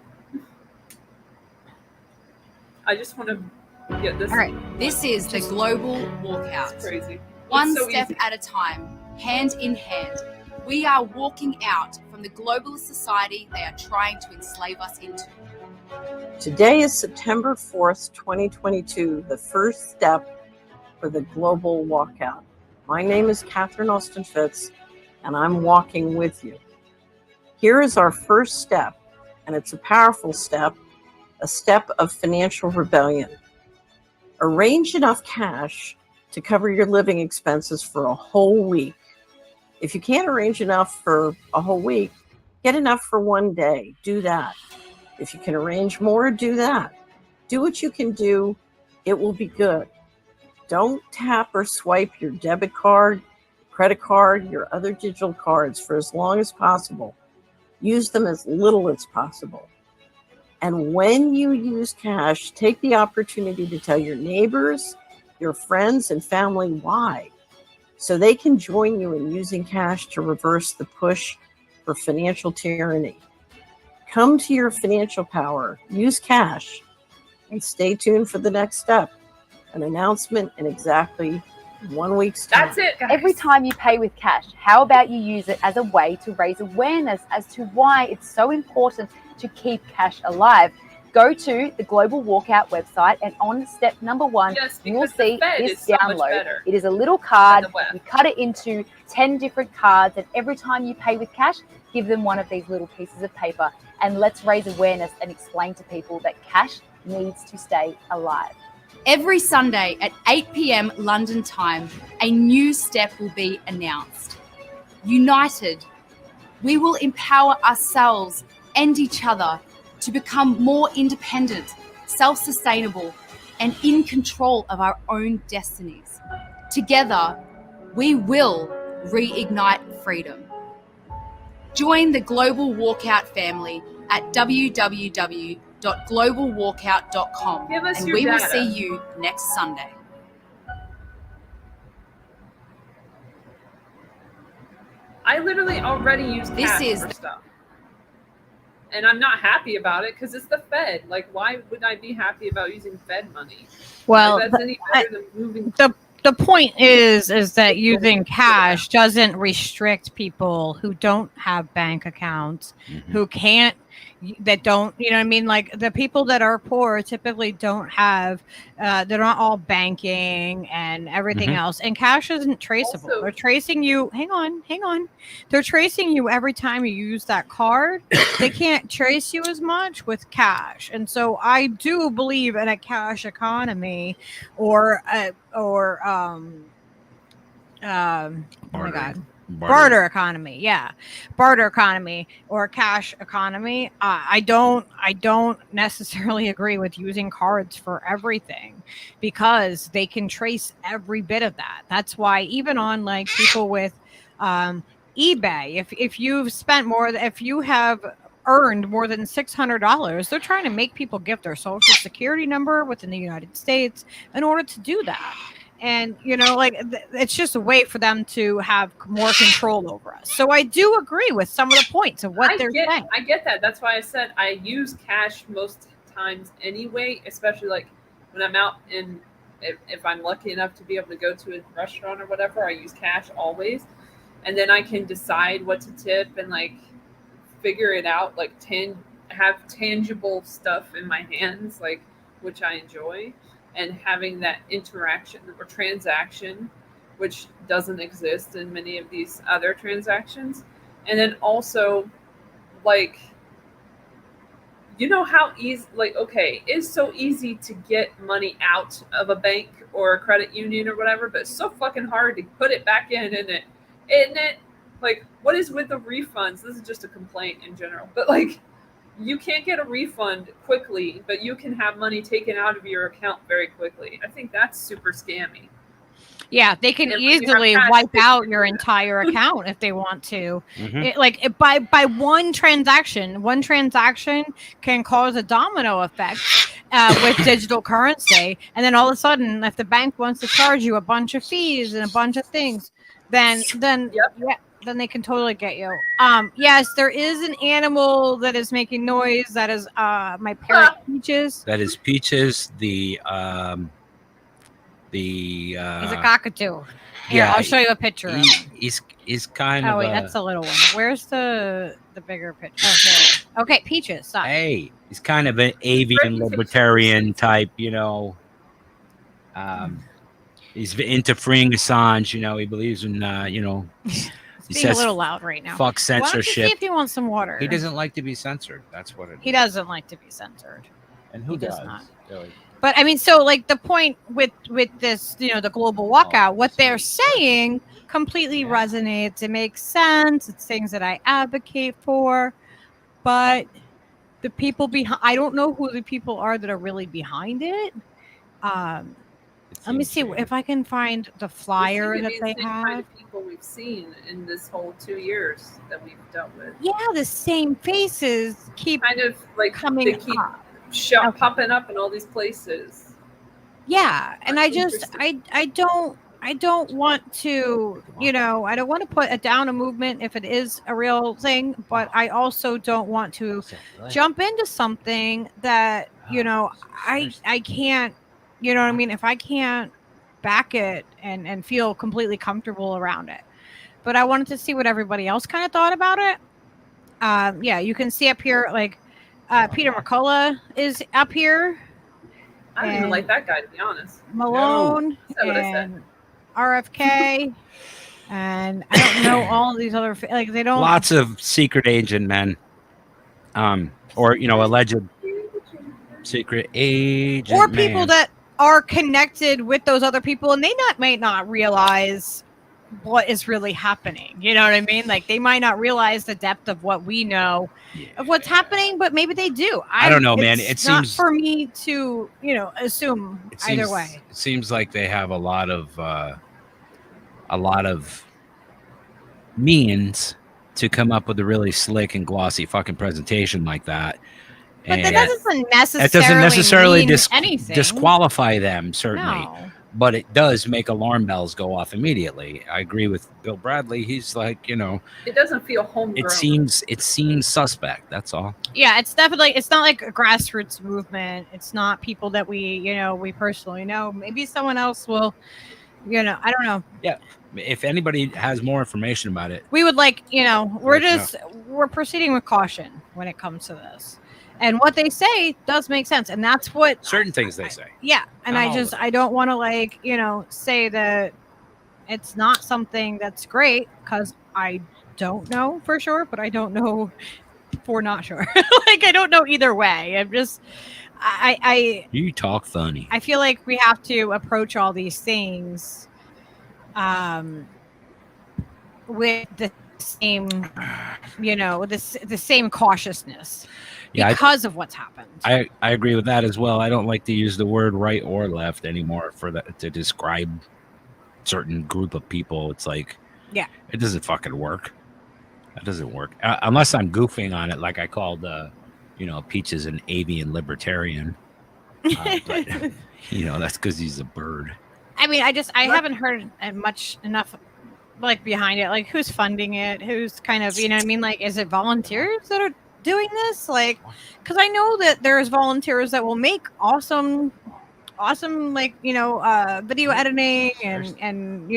Speaker 4: I just want to get this.
Speaker 2: All right.
Speaker 5: This is the global
Speaker 4: It's
Speaker 5: walkout.
Speaker 4: crazy.
Speaker 5: One
Speaker 4: It's so
Speaker 5: step
Speaker 4: easy.
Speaker 5: at a time, hand in hand. We are walking out from the globalist society they are trying to enslave us into.
Speaker 6: Today is September 4th, 2022, the first step for the global walkout. My name is Catherine Austin Fitz, and I'm walking with you. Here is our first step, and it's a powerful step, a step of financial rebellion. Arrange enough cash to cover your living expenses for a whole week. If you can't arrange enough for a whole week, get enough for one day. Do that. If you can arrange more, do that. Do what you can do. It will be good. Don't tap or swipe your debit card, credit card, your other digital cards for as long as possible. Use them as little as possible. And when you use cash, take the opportunity to tell your neighbors, your friends, and family why, so they can join you in using cash to reverse the push for financial tyranny. Come to your financial power, use cash, and stay tuned for the next step, an announcement in exactly 1 week's time.
Speaker 4: That's it, guys.
Speaker 7: Every time you pay with cash, how about you use it as a way to raise awareness as to why it's so important to keep cash alive? Go to the Global Walkout website, and on step number 1,
Speaker 4: Yes,
Speaker 7: you will
Speaker 4: because the
Speaker 7: see
Speaker 4: Fed
Speaker 7: this
Speaker 4: is so much
Speaker 7: download.
Speaker 4: better
Speaker 7: It is a little card.
Speaker 4: than the web.
Speaker 7: You cut it into 10 different cards, and every time you pay with cash, give them one of these little pieces of paper. And let's raise awareness and explain to people that cash needs to stay alive.
Speaker 5: Every Sunday at 8 p.m. London time, a new step will be announced. United, we will empower ourselves and each other to become more independent, self-sustainable, and in control of our own destinies. Together, we will reignite freedom. Join the Global Walkout family at www.globalwalkout.com,
Speaker 4: Give us
Speaker 5: and
Speaker 4: your
Speaker 5: we will
Speaker 4: data.
Speaker 5: see you next Sunday.
Speaker 4: I literally already use
Speaker 5: This
Speaker 4: cash
Speaker 5: is
Speaker 4: for
Speaker 5: the-
Speaker 4: stuff. And I'm not happy about it because it's the Fed. Like, why would I be happy about using Fed money?
Speaker 2: Well,
Speaker 4: Like, that's any better than moving.
Speaker 2: the point is that using cash doesn't restrict people who don't have bank accounts, who can't, that don't, you know what I mean? Like the people that are poor typically don't have, they're not all banking and everything else. And cash isn't traceable.
Speaker 4: Also-
Speaker 2: They're tracing you. Hang on. They're tracing you every time you use that card. They can't trace you as much with cash. And so I do believe in a cash economy or oh my God. Barter economy. Yeah. Barter economy or cash economy. I don't necessarily agree with using cards for everything because they can trace every bit of that. That's why even on like people with eBay, if you've spent if you have earned more than $600, they're trying to make people give their social security number within the United States in order to do that. And, you know, like it's just a way for them to have more control over us. So I do agree with some of the points of what they're saying.
Speaker 4: I get that. That's why I said I use cash most times anyway, especially like when I'm out and if I'm lucky enough to be able to go to a restaurant or whatever, I use cash always. And then I can decide what to tip and like figure it out, like have tangible stuff in my hands, like which I enjoy. And having that interaction or transaction, which doesn't exist in many of these other transactions. And then also, like, you know how easy, like, okay, it's so easy to get money out of a bank or a credit union or whatever, but it's so fucking hard to put it back in, isn't it? Like, what is with the refunds? This is just a complaint in general, but like, you can't get a refund quickly, but you can have money taken out of your account very quickly. I think that's super scammy.
Speaker 2: Yeah, they can easily wipe out your entire account if they want to. By one transaction can cause a domino effect with digital currency. And then all of a sudden, if the bank wants to charge you a bunch of fees and a bunch of things, then they can totally get you. Yes, there is an animal that is making noise. That is my parrot Peaches.
Speaker 3: That is Peaches. He's
Speaker 2: a cockatoo. Here,
Speaker 3: yeah,
Speaker 2: I'll show you a picture. Of him.
Speaker 3: He's kind of.
Speaker 2: Oh wait, that's the little one. Where's the bigger picture? Oh, okay, Peaches. Stop.
Speaker 3: Hey, he's kind of an avian libertarian type, you know. He's into freeing Assange. You know, he believes in he
Speaker 2: being
Speaker 3: says
Speaker 2: a little loud right now.
Speaker 3: Fuck censorship.
Speaker 2: Why don't you see if he wants some water?
Speaker 3: He doesn't like to be censored. That's what it is.
Speaker 2: He doesn't like to be censored.
Speaker 3: And who does?
Speaker 2: Not.
Speaker 3: Really?
Speaker 2: But I mean, so like the point with this, the global walkout, what they're saying completely resonates. It makes sense. It's things that I advocate for. But the people behind, I don't know who the people are that are really behind it. Let me see if I can find the flyer that they have.
Speaker 4: Kind of people we've seen in this whole 2 years that we've dealt with.
Speaker 2: Yeah, the same faces keep
Speaker 4: kind of like
Speaker 2: coming
Speaker 4: up. Popping up in all these places.
Speaker 2: Yeah, and I don't want to, I don't want to put down a movement if it is a real thing, but I also don't want to jump into something that, I can't, you know what I mean? If I can't back it and feel completely comfortable around it. But I wanted to see what everybody else kind of thought about it. Yeah, you can see up here, like, Peter McCullough is up here.
Speaker 4: I don't even like that guy, to be honest.
Speaker 2: Malone and RFK. And I don't know all of these other, like, they don't.
Speaker 3: Lots of secret agent men. Or, alleged secret agent
Speaker 2: or people that are connected with those other people, and they might not realize what is really happening. You know what I mean? Like, they might not realize the depth of what we know of what's happening, but maybe they do.
Speaker 3: I don't know, man. It
Speaker 2: not
Speaker 3: seems
Speaker 2: for me to, assume either way.
Speaker 3: It seems like they have a lot of means to come up with a really slick and glossy fucking presentation like that.
Speaker 2: But
Speaker 3: And
Speaker 2: that doesn't necessarily,
Speaker 3: it doesn't necessarily
Speaker 2: mean anything.
Speaker 3: disqualify them, certainly.
Speaker 2: No.
Speaker 3: But it does make alarm bells go off immediately. I agree with Bill Bradley. He's like, you know,
Speaker 4: It doesn't feel homegrown.
Speaker 3: it seems suspect. That's all.
Speaker 2: Yeah, it's definitely, it's not like a grassroots movement. It's not people that we personally know. Maybe someone else will, I don't know.
Speaker 3: Yeah. If anybody has more information about it,
Speaker 2: We would we're proceeding with caution when it comes to this. And what they say does make sense. And that's what
Speaker 3: certain things they say.
Speaker 2: Yeah. And
Speaker 3: Not all of
Speaker 2: I don't want to say that it's not something that's great, because I don't know for sure, but I don't know for not sure. I don't know either way. I'm just,
Speaker 3: You talk funny.
Speaker 2: I feel like we have to approach all these things with the same, the same cautiousness because of what's happened.
Speaker 3: I agree with that as well. I don't like to use the word right or left anymore for that to describe certain group of people. It's like,
Speaker 2: yeah,
Speaker 3: it doesn't fucking work. That doesn't work unless I'm goofing on it, like I called Peaches an avian libertarian. But that's because he's a bird.
Speaker 2: I mean, I haven't heard enough behind it, like who's funding it, who's kind of, like, is it volunteers that are doing this? Like, because I know that there's volunteers that will make awesome video editing and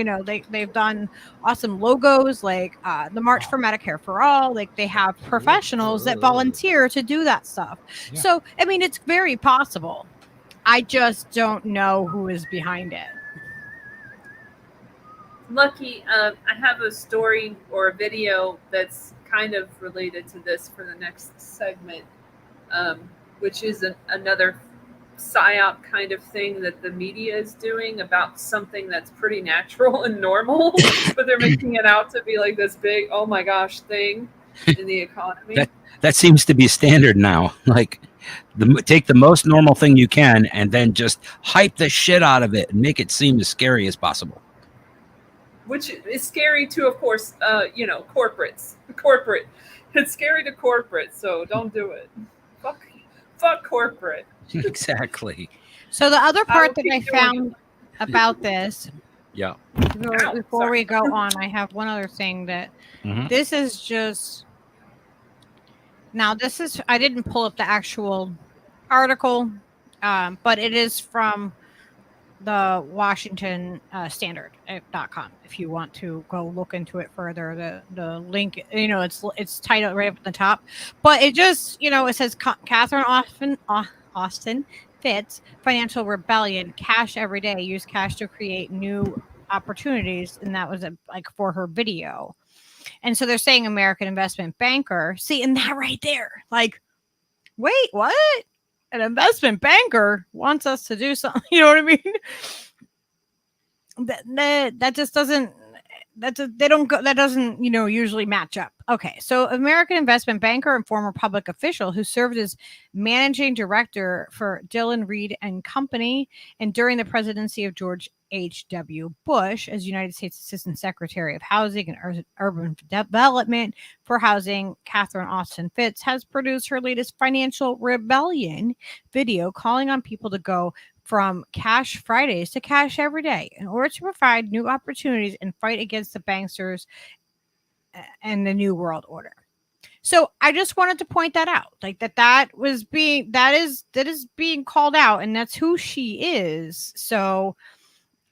Speaker 2: they've done awesome logos, like the March for Medicare for All. Like, they have professionals that volunteer to do that stuff. Yeah. So I mean, it's very possible. I just don't know who is behind it.
Speaker 4: Lucky, I have a story or a video that's kind of related to this for the next segment, which is another psyop kind of thing that the media is doing about something that's pretty natural and normal, but they're making it out to be like this big, oh my gosh, thing in the economy.
Speaker 3: That seems to be standard now. Like, take the most normal thing you can and then just hype the shit out of it and make it seem as scary as possible.
Speaker 4: Which is scary to, of course, corporates. Corporate. It's scary to corporate, so don't do it. Fuck corporate.
Speaker 3: Exactly.
Speaker 2: So the other part that I found about this,
Speaker 3: yeah,
Speaker 2: before we go on, I have one other thing that this is just. Now, I didn't pull up the actual article, but it is from the Washington Standard.com. If you want to go look into it further, the link, it's titled right up at the top. But it just, it says Catherine Austin Fitts, financial rebellion, cash every day, use cash to create new opportunities. And that was for her video. And so they're saying American investment banker. See, and that right there, like, wait, what? An investment banker wants us to do something. You know what I mean? That just doesn't. That doesn't usually match up. Okay, so American investment banker and former public official who served as managing director for Dillon Read and Company, and during the presidency of George H.W. Bush as United States Assistant Secretary of Housing and Urban Development for Housing, Catherine Austin Fitts has produced her latest financial rebellion video calling on people to go from Cash Fridays to cash every day in order to provide new opportunities and fight against the banksters and the New World Order. So I just wanted to point that out, like that is being called out, and that's who she is. So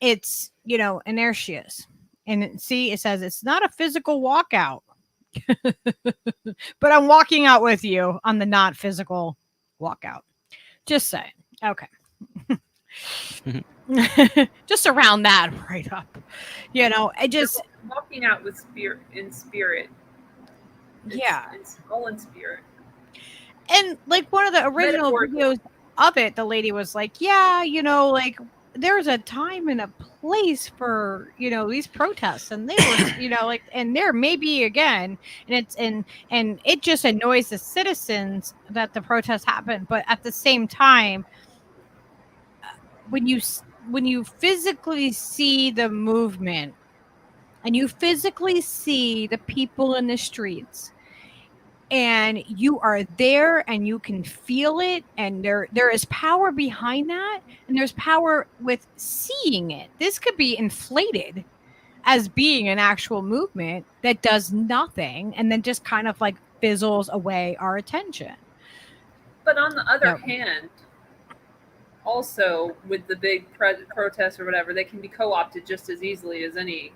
Speaker 2: it's, and there she is. And see, it says it's not a physical walkout, but I'm walking out with you on the not physical walkout. Just saying. Okay. Just to round that right up. I just
Speaker 4: walking out with spirit in spirit. It's all in spirit.
Speaker 2: And like one of the original videos of it, the lady was like, yeah, there's a time and a place for, these protests, and they were, and there may be again, and it just annoys the citizens that the protests happen. But at the same time, when you physically see the movement and you physically see the people in the streets, and you are there and you can feel it, and there is power behind that, and there's power with seeing it. This could be inflated as being an actual movement that does nothing and then just kind of like fizzles away our attention.
Speaker 4: But on the other hand, also with the big protests or whatever, they can be co-opted just as easily as any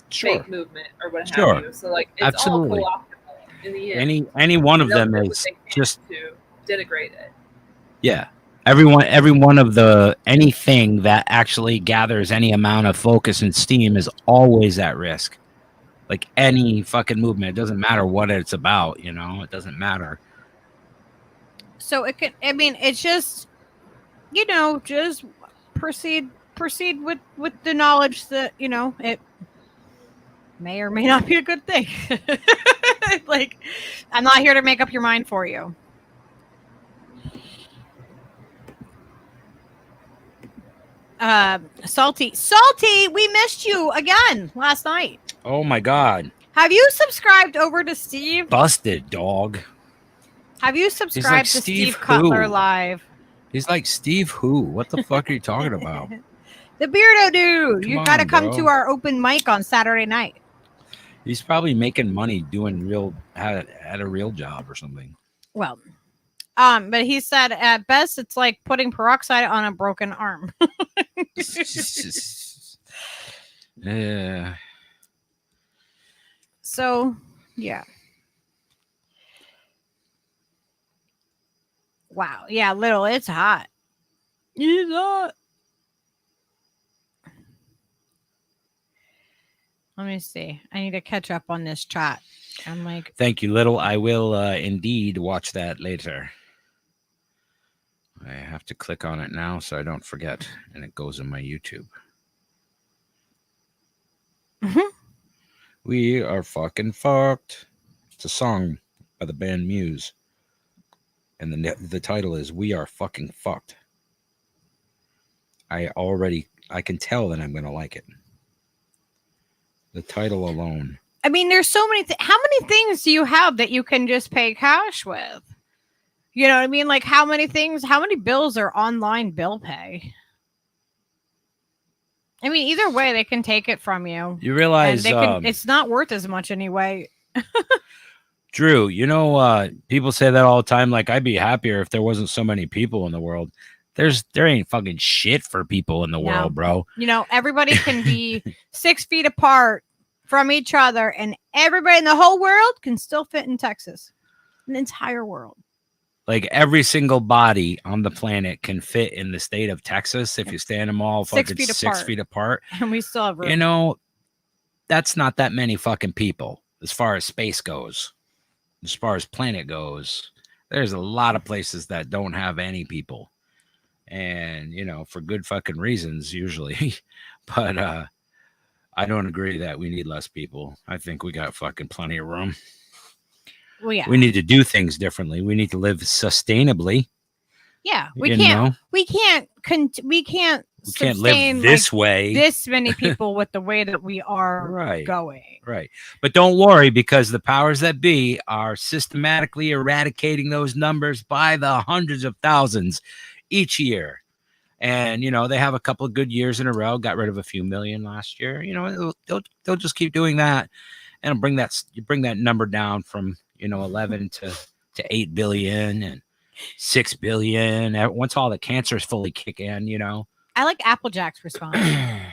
Speaker 4: fake movement or what have you. So like it's
Speaker 3: Absolutely.
Speaker 4: all co-optable in the end.
Speaker 3: Any one of them is just
Speaker 4: to denigrate it.
Speaker 3: Yeah. Every one of anything that actually gathers any amount of focus and steam is always at risk. Like any fucking movement, it doesn't matter what it's about, it doesn't matter.
Speaker 2: So it can, it's just, just proceed with the knowledge that, it may or may not be a good thing. Like, I'm not here to make up your mind for you. Salty, we missed you again last night.
Speaker 3: Oh my God.
Speaker 2: Have you subscribed over to Steve?
Speaker 3: Busted, dog.
Speaker 2: Have you subscribed to Steve Cutler Live?
Speaker 3: He's like, Steve who? What the fuck are you talking about?
Speaker 2: The Beardo Dude. You got to come to our open mic on Saturday night.
Speaker 3: He's probably making money doing at a real job or something.
Speaker 2: Well, but he said at best it's like putting peroxide on a broken arm.
Speaker 3: Yeah.
Speaker 2: So, yeah. Wow. Yeah, Little, it's hot. It's hot. Let me see. I need to catch up on this chat. I'm like,
Speaker 3: thank you, Little. I will indeed watch that later. I have to click on it now so I don't forget, and it goes in my YouTube.
Speaker 2: Mm-hmm.
Speaker 3: We are fucking fucked. It's a song by the band Muse, and the title is "We Are Fucking Fucked." I can tell that I'm gonna like it. The title alone.
Speaker 2: There's so many. How many things do you have that you can just pay cash with? You know what I mean? Like how many bills are online bill pay? Either way, they can take it from you.
Speaker 3: You realize
Speaker 2: it's not worth as much anyway.
Speaker 3: Drew, people say that all the time. Like, I'd be happier if there wasn't so many people in the world. There ain't fucking shit for people in the world, bro.
Speaker 2: Everybody can be 6 feet apart from each other, and everybody in the whole world can still fit in Texas. An entire world.
Speaker 3: Like every single body on the planet can fit in the state of Texas if you stand them all fucking 6 feet apart.
Speaker 2: And we still have room.
Speaker 3: That's not that many fucking people as far as space goes. As far as planet goes, there's a lot of places that don't have any people. And, for good fucking reasons usually. But I don't agree that we need less people. I think we got fucking plenty of room.
Speaker 2: Well, yeah.
Speaker 3: We need to do things differently. We need to live sustainbly.
Speaker 2: Yeah, we can't
Speaker 3: live this way.
Speaker 2: This many people with the way that we are going.
Speaker 3: Right. But don't worry, because the powers that be are systematically eradicating those numbers by the hundreds of thousands each year. And, they have a couple of good years in a row, got rid of a few million last year. They'll just keep doing that and bring that number down from, 11 to 8 billion and 6 billion. Once all the cancers fully kick in,
Speaker 2: I like Applejack's response.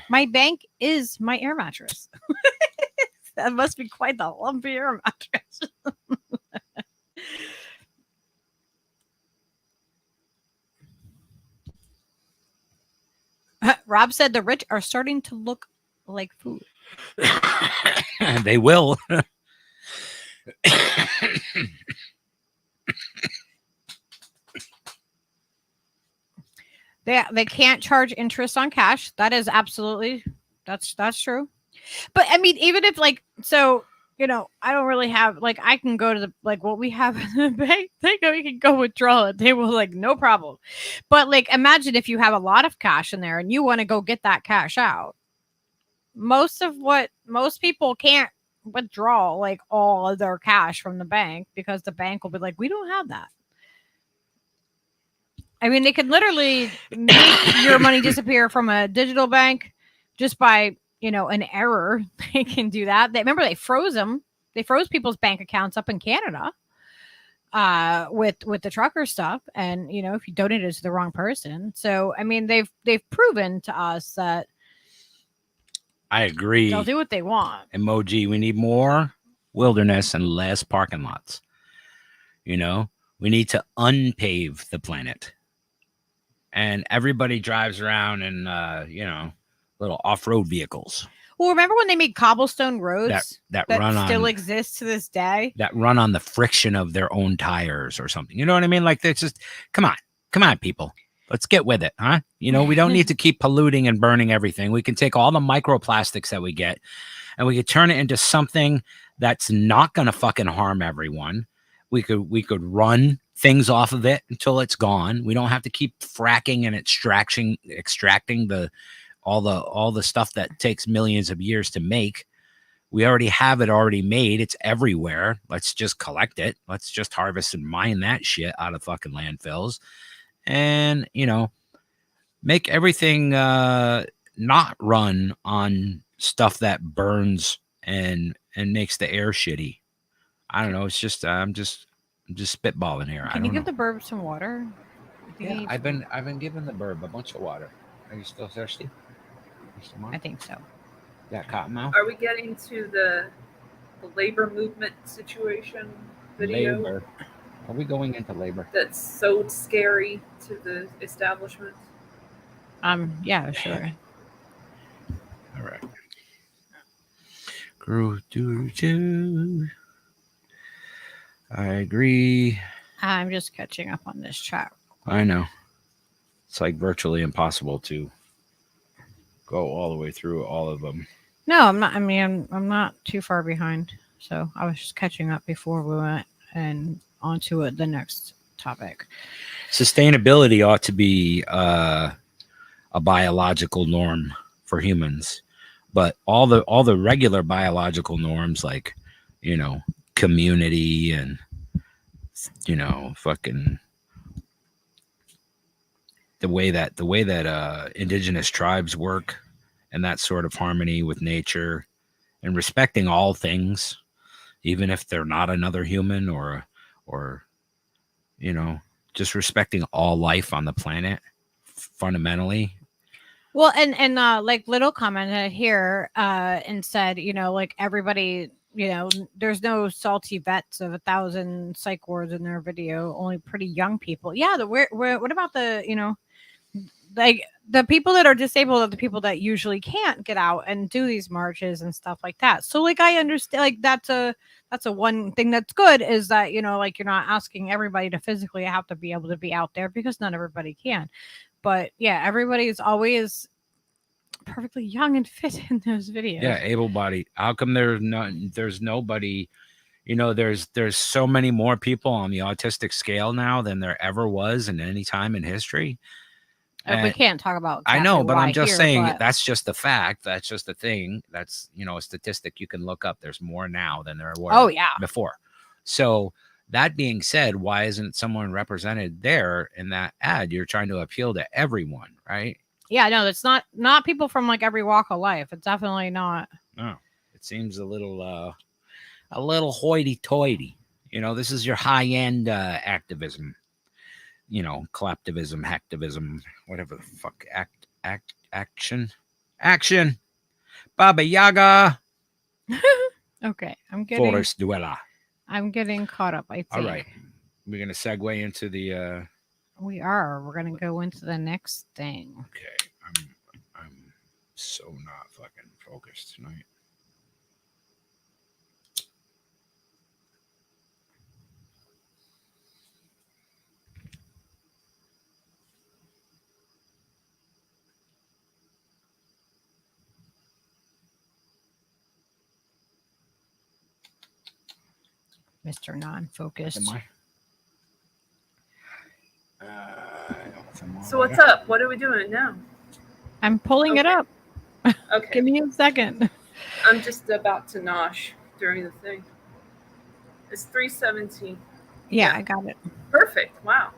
Speaker 2: My bank is my air mattress. That must be quite the lumpy air mattress. Rob said the rich are starting to look like food.
Speaker 3: They will.
Speaker 2: They can't charge interest on cash. That is absolutely that's true. But even if I don't really have I can go to what we have in the bank. We can go withdraw it. They will no problem. But imagine if you have a lot of cash in there and you want to go get that cash out. most people can't withdraw like all of their cash from the bank because the bank will be like, we don't have that. I mean, they could literally make your money disappear from a digital bank just by, an error. They can do that. Remember, they froze them. They froze people's bank accounts up in Canada with the trucker stuff. And, if you donated to the wrong person. So, I mean, they've proven to us that
Speaker 3: I agree.
Speaker 2: they'll do what they want.
Speaker 3: Emoji, we need more wilderness and less parking lots. We need to unpave the planet. And everybody drives around in, little off-road vehicles.
Speaker 2: Well, remember when they made cobblestone roads
Speaker 3: that
Speaker 2: still exist to this day?
Speaker 3: That run on the friction of their own tires or something. You know what I mean? Like, it's just, come on, people. Let's get with it, huh? We don't need to keep polluting and burning everything. We can take all the microplastics that we get and we could turn it into something that's not going to fucking harm everyone. We could run things off of it until it's gone. We don't have to keep fracking and extracting all the stuff that takes millions of years to make. We already have it already made. It's everywhere. Let's just collect it. Let's just harvest and mine that shit out of fucking landfills. And, make everything not run on stuff that burns and makes the air shitty. I don't know. It's just, I'm just spitballing here.
Speaker 2: Can you give the burb some water?
Speaker 3: Yeah, I've been giving the burb a bunch of water. Are you still thirsty?
Speaker 2: I think so.
Speaker 3: Got cotton mouth?
Speaker 4: Are we getting to the labor movement situation video?
Speaker 3: Labor. Are we going into labor?
Speaker 4: That's so scary to the establishment.
Speaker 2: Yeah, sure.
Speaker 3: All right. I agree.
Speaker 2: I'm just catching up on this chat.
Speaker 3: I know. It's like virtually impossible to go all the way through all of them.
Speaker 2: No, I'm not. I mean, I'm not too far behind. So I was just catching up before we went and onto the next topic.
Speaker 3: Sustainability ought to be a biological norm for humans, but all the regular biological norms, like community and fucking the way that indigenous tribes work and that sort of harmony with nature and respecting all things, even if they're not another human or just respecting all life on the planet fundamentally.
Speaker 2: Well, and like Little commented here and said, like everybody, there's no salty vets of 1,000 psych wards in their video, only pretty young people. Yeah, what about the, like the people that are disabled are the people that usually can't get out and do these marches and stuff like that. So like I understand, like that's a one thing that's good is that like you're not asking everybody to physically have to be able to be out there because not everybody can. But yeah, everybody's always perfectly young and fit in those videos.
Speaker 3: Yeah, able-bodied. How come there's nobody? There's so many more people on the autistic scale now than there ever was in any time in history.
Speaker 2: We can't talk about.
Speaker 3: I know, but I'm just saying that's just a fact. That's just a thing. That's a statistic you can look up. There's more now than there were before. So that being said, why isn't someone represented there in that ad? You're trying to appeal to everyone, right?
Speaker 2: Yeah, no, it's not people from like every walk of life. It's definitely not.
Speaker 3: No, it seems a little hoity-toity. This is your high-end activism. Collectivism, hacktivism, whatever the fuck. Action. Baba Yaga.
Speaker 2: Okay, I'm getting.
Speaker 3: Forest Duella.
Speaker 2: I'm getting caught up. I think.
Speaker 3: All right, we're gonna segue into the.
Speaker 2: We are. We're gonna go into the next thing.
Speaker 3: Okay, I'm so not fucking focused tonight.
Speaker 2: Mr. Non-focused.
Speaker 4: So what's up? What are we doing now?
Speaker 2: I'm pulling it up.
Speaker 4: Okay.
Speaker 2: Give me a second.
Speaker 4: I'm just about to nosh during the thing. It's 3:17.
Speaker 2: Yeah, I got it.
Speaker 4: Perfect. Wow.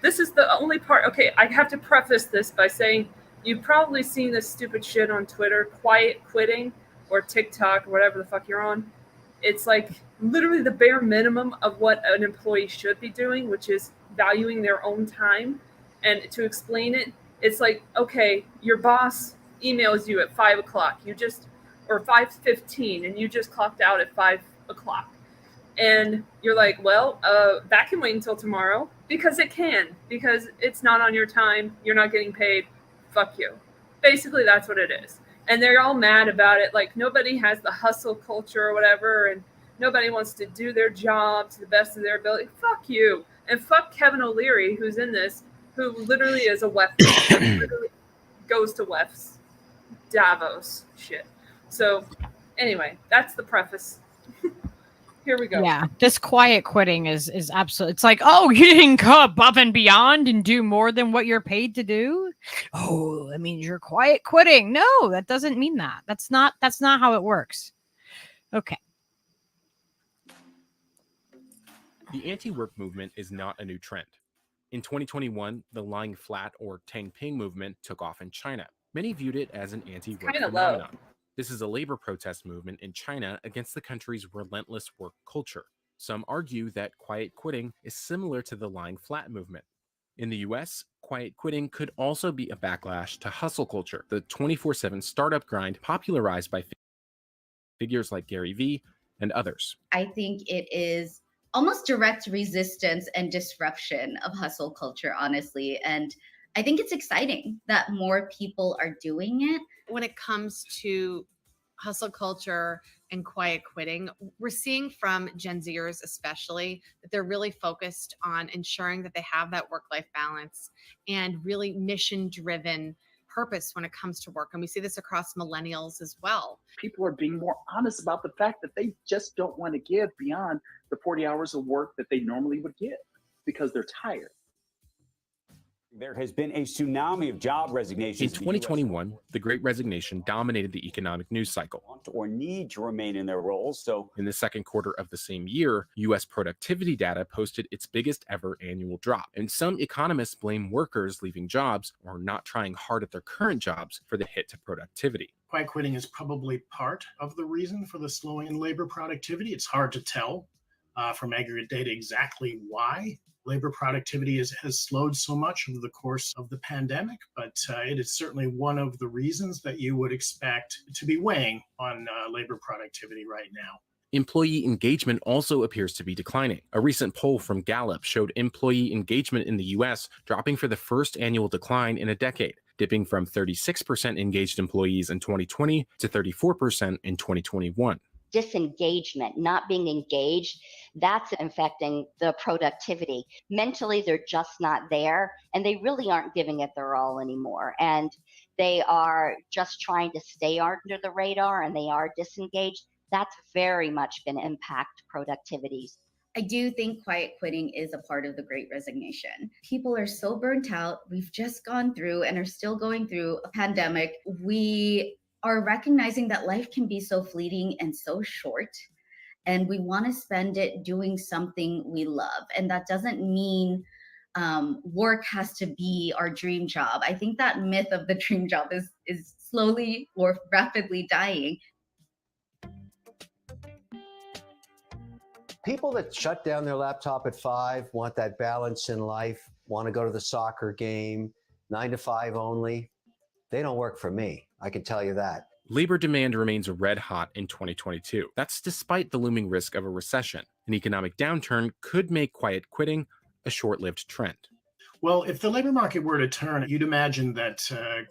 Speaker 4: This is the only part. Okay, I have to preface this by saying you've probably seen this stupid shit on Twitter, quiet quitting, or TikTok, or whatever the fuck you're on. It's like literally the bare minimum of what an employee should be doing, which is valuing their own time. And to explain it, it's like, okay, your boss emails you at 5 o'clock, or 5:15, and you just clocked out at 5 o'clock. And you're like, well, that can wait until tomorrow, because it can, because it's not on your time. You're not getting paid. Fuck you. Basically, that's what it is. And they're all mad about it. Like, nobody has the hustle culture or whatever, and nobody wants to do their job to the best of their ability. Fuck you. And fuck Kevin O'Leary, who's in this, who literally is a WEF, literally goes to WEF's Davos shit. So anyway, that's the preface. Here we go.
Speaker 2: Yeah, this quiet quitting is absolutely. It's like, oh, you didn't go above and beyond and do more than what you're paid to do. Oh, that means you're quiet quitting. No, that doesn't mean that. That's not how it works. Okay.
Speaker 8: The anti-work movement is not a new trend. In 2021, the lying flat or Tangping movement took off in China. Many viewed it as an anti-work phenomenon. This is a labor protest movement in China against the country's relentless work culture. Some argue that quiet quitting is similar to the lying flat movement. In the US, quiet quitting could also be a backlash to hustle culture, the 24/7 startup grind popularized by figures like Gary Vee and others.
Speaker 9: I think it is almost direct resistance and disruption of hustle culture, honestly. And I think it's exciting that more people are doing it.
Speaker 10: When it comes to hustle culture and quiet quitting, we're seeing from Gen Zers especially that they're really focused on ensuring that they have that work-life balance and really mission-driven purpose when it comes to work. And we see this across millennials as well.
Speaker 11: People are being more honest about the fact that they just don't want to give beyond the 40 hours of work that they normally would give because they're tired.
Speaker 12: There has been a tsunami of job resignations.
Speaker 8: In 2021, the Great Resignation dominated the economic news cycle.
Speaker 12: Or need to remain in their roles. So
Speaker 8: in the second quarter of the same year, U.S. productivity data posted its biggest ever annual drop. And some economists blame workers leaving jobs or not trying hard at their current jobs for the hit to productivity.
Speaker 13: Quiet quitting is probably part of the reason for the slowing in labor productivity. It's hard to tell from aggregate data exactly why labor productivity has slowed so much over the course of the pandemic, but it is certainly one of the reasons that you would expect to be weighing on labor productivity right now.
Speaker 8: Employee engagement also appears to be declining. A recent poll from Gallup showed employee engagement in the U.S. dropping for the first annual decline in a decade, dipping from 36% engaged employees in 2020 to 34% in 2021.
Speaker 14: Disengagement, not being engaged, that's affecting the productivity. Mentally, they're just not there, and they really aren't giving it their all anymore. And they are just trying to stay under the radar, and they are disengaged. That's very much going to impact productivities.
Speaker 9: I do think quiet quitting is a part of the Great Resignation. People are so burnt out. We've just gone through and are still going through a pandemic. We are recognizing that life can be so fleeting and so short, and we want to spend it doing something we love. And that doesn't mean work has to be our dream job. I think that myth of the dream job is slowly or rapidly dying.
Speaker 15: People that shut down their laptop at 5 want that balance in life, want to go to the soccer game, 9 to 5 only. They don't work for me. I can tell you that.
Speaker 8: Labor demand remains red hot in 2022. That's despite the looming risk of a recession. An economic downturn could make quiet quitting a short-lived trend.
Speaker 13: Well, if the labor market were to turn, you'd imagine that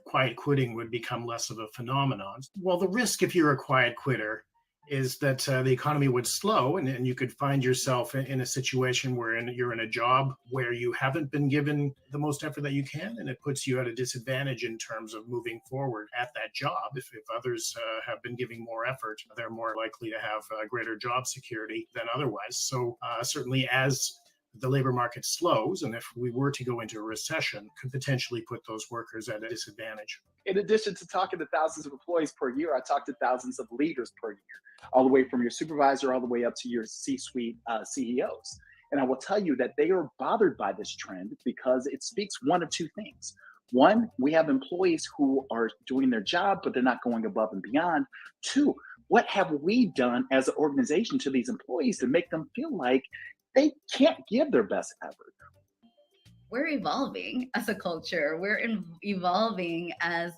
Speaker 13: quiet quitting would become less of a phenomenon. Well, the risk if you're a quiet quitter is that the economy would slow and you could find yourself in a situation where you're in a job where you haven't been given the most effort that you can, and it puts you at a disadvantage in terms of moving forward at that job. If others have been giving more effort, they're more likely to have greater job security than otherwise. So certainly as the labor market slows, and if we were to go into a recession, could potentially put those workers at a disadvantage.
Speaker 11: In addition to talking to thousands of employees per year, I talk to thousands of leaders per year, all the way from your supervisor all the way up to your C-suite CEOs. And I will tell you that they are bothered by this trend because it speaks one of two things. One, we have employees who are doing their job, but they're not going above and beyond. Two, what have we done as an organization to these employees to make them feel like they can't give their best effort?
Speaker 9: We're evolving as a culture. We're evolving as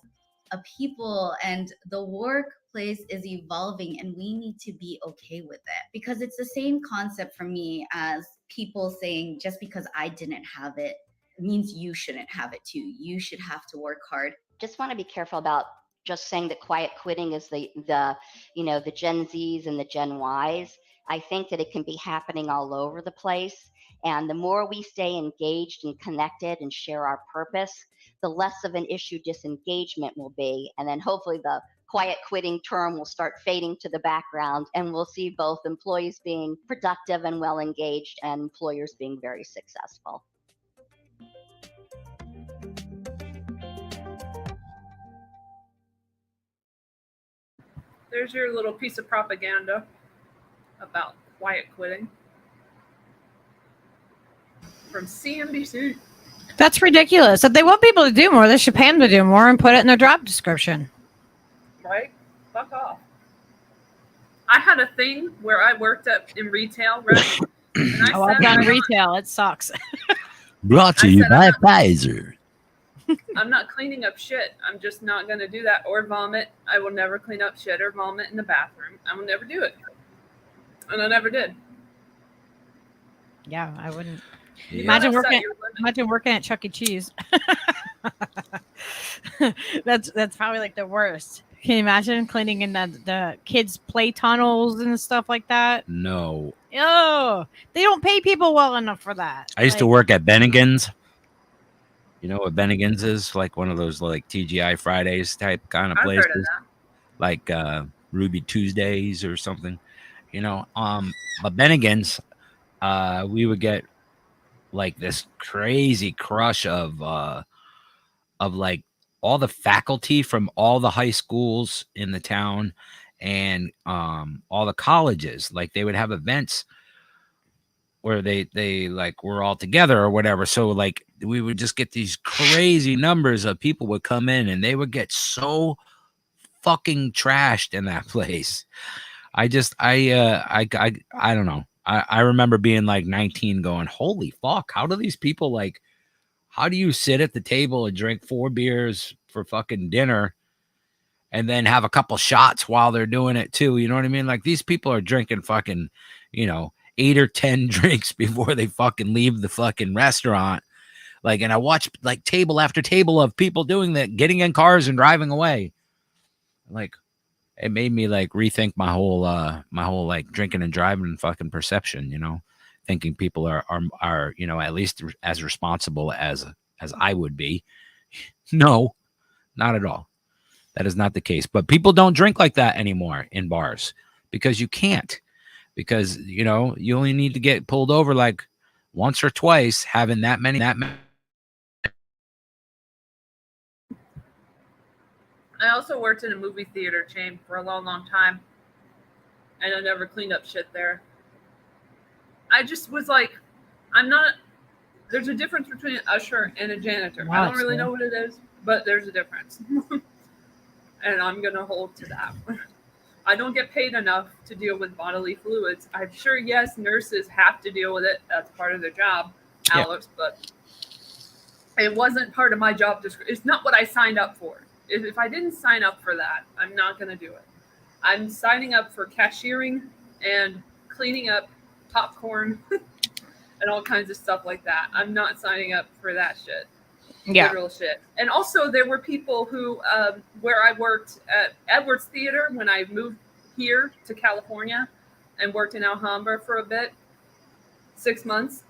Speaker 9: a people, and the workplace is evolving, and we need to be okay with it, because it's the same concept for me as people saying, just because I didn't have it means you shouldn't have it too. You should have to work hard.
Speaker 14: Just want to be careful about just saying that quiet quitting is the Gen Zs and the Gen Ys. I think that it can be happening all over the place. And the more we stay engaged and connected and share our purpose, the less of an issue disengagement will be. And then hopefully the quiet quitting term will start fading to the background, and we'll see both employees being productive and well engaged and employers being very successful.
Speaker 4: There's your little piece of propaganda about quiet quitting from CNBC.
Speaker 2: That's ridiculous. If they want people to do more, they should pay them to do more and put it in their job description.
Speaker 4: Right? Fuck off. I had a thing where I worked in retail, right? And
Speaker 2: I've done retail. It sucks.
Speaker 3: Brought to you by Pfizer.
Speaker 4: I'm not cleaning up shit. I'm just not going to do that or vomit. I will never clean up shit or vomit in the bathroom. I will never do it. And I never did.
Speaker 2: Yeah, I wouldn't.
Speaker 3: Yeah.
Speaker 2: Imagine working at Chuck E. Cheese. That's probably like the worst. Can you imagine cleaning in the kids' play tunnels and stuff like that?
Speaker 3: No.
Speaker 2: Oh, they don't pay people well enough for that.
Speaker 3: I used to work at Bennigan's. You know what Bennigan's is? Like one of those like TGI Fridays type kind of
Speaker 4: I've
Speaker 3: places.
Speaker 4: heard of that.
Speaker 3: Like Ruby Tuesdays or something. You know, but Bennigan's, we would get like this crazy crush of like all the faculty from all the high schools in the town and all the colleges. Like they would have events where they like were all together or whatever. So like we would just get these crazy numbers of people would come in, and they would get so fucking trashed in that place. I don't know. I remember being like 19 going, holy fuck, how do these people like, how do you sit at the table and drink 4 beers for fucking dinner and then have a couple shots while they're doing it too? You know what I mean? Like these people are drinking fucking, 8 or 10 drinks before they fucking leave the fucking restaurant. Like, and I watched like table after table of people doing that, getting in cars and driving away. Like, it made me like rethink my whole like drinking and driving fucking perception, thinking people are at least as responsible as I would be. No, not at all. That is not the case. But people don't drink like that anymore in bars because you can't, because you only need to get pulled over like once or twice having that many.
Speaker 4: I also worked in a movie theater chain for a long, long time, and I never cleaned up shit there. I just was like, there's a difference between an usher and a janitor.
Speaker 2: Wow,
Speaker 4: I don't really know what it is, but there's a difference. And I'm going to hold to that. I don't get paid enough to deal with bodily fluids. I'm sure, yes, nurses have to deal with it. That's part of their job, Alex, but it wasn't part of my job description. It's not what I signed up for. If I didn't sign up for that, I'm not going to do it. I'm signing up for cashiering and cleaning up popcorn and all kinds of stuff like that. I'm not signing up for that shit.
Speaker 2: Yeah.
Speaker 4: Literal shit. And also there were people who, where I worked at Edwards Theater when I moved here to California and worked in Alhambra for a bit, 6 months.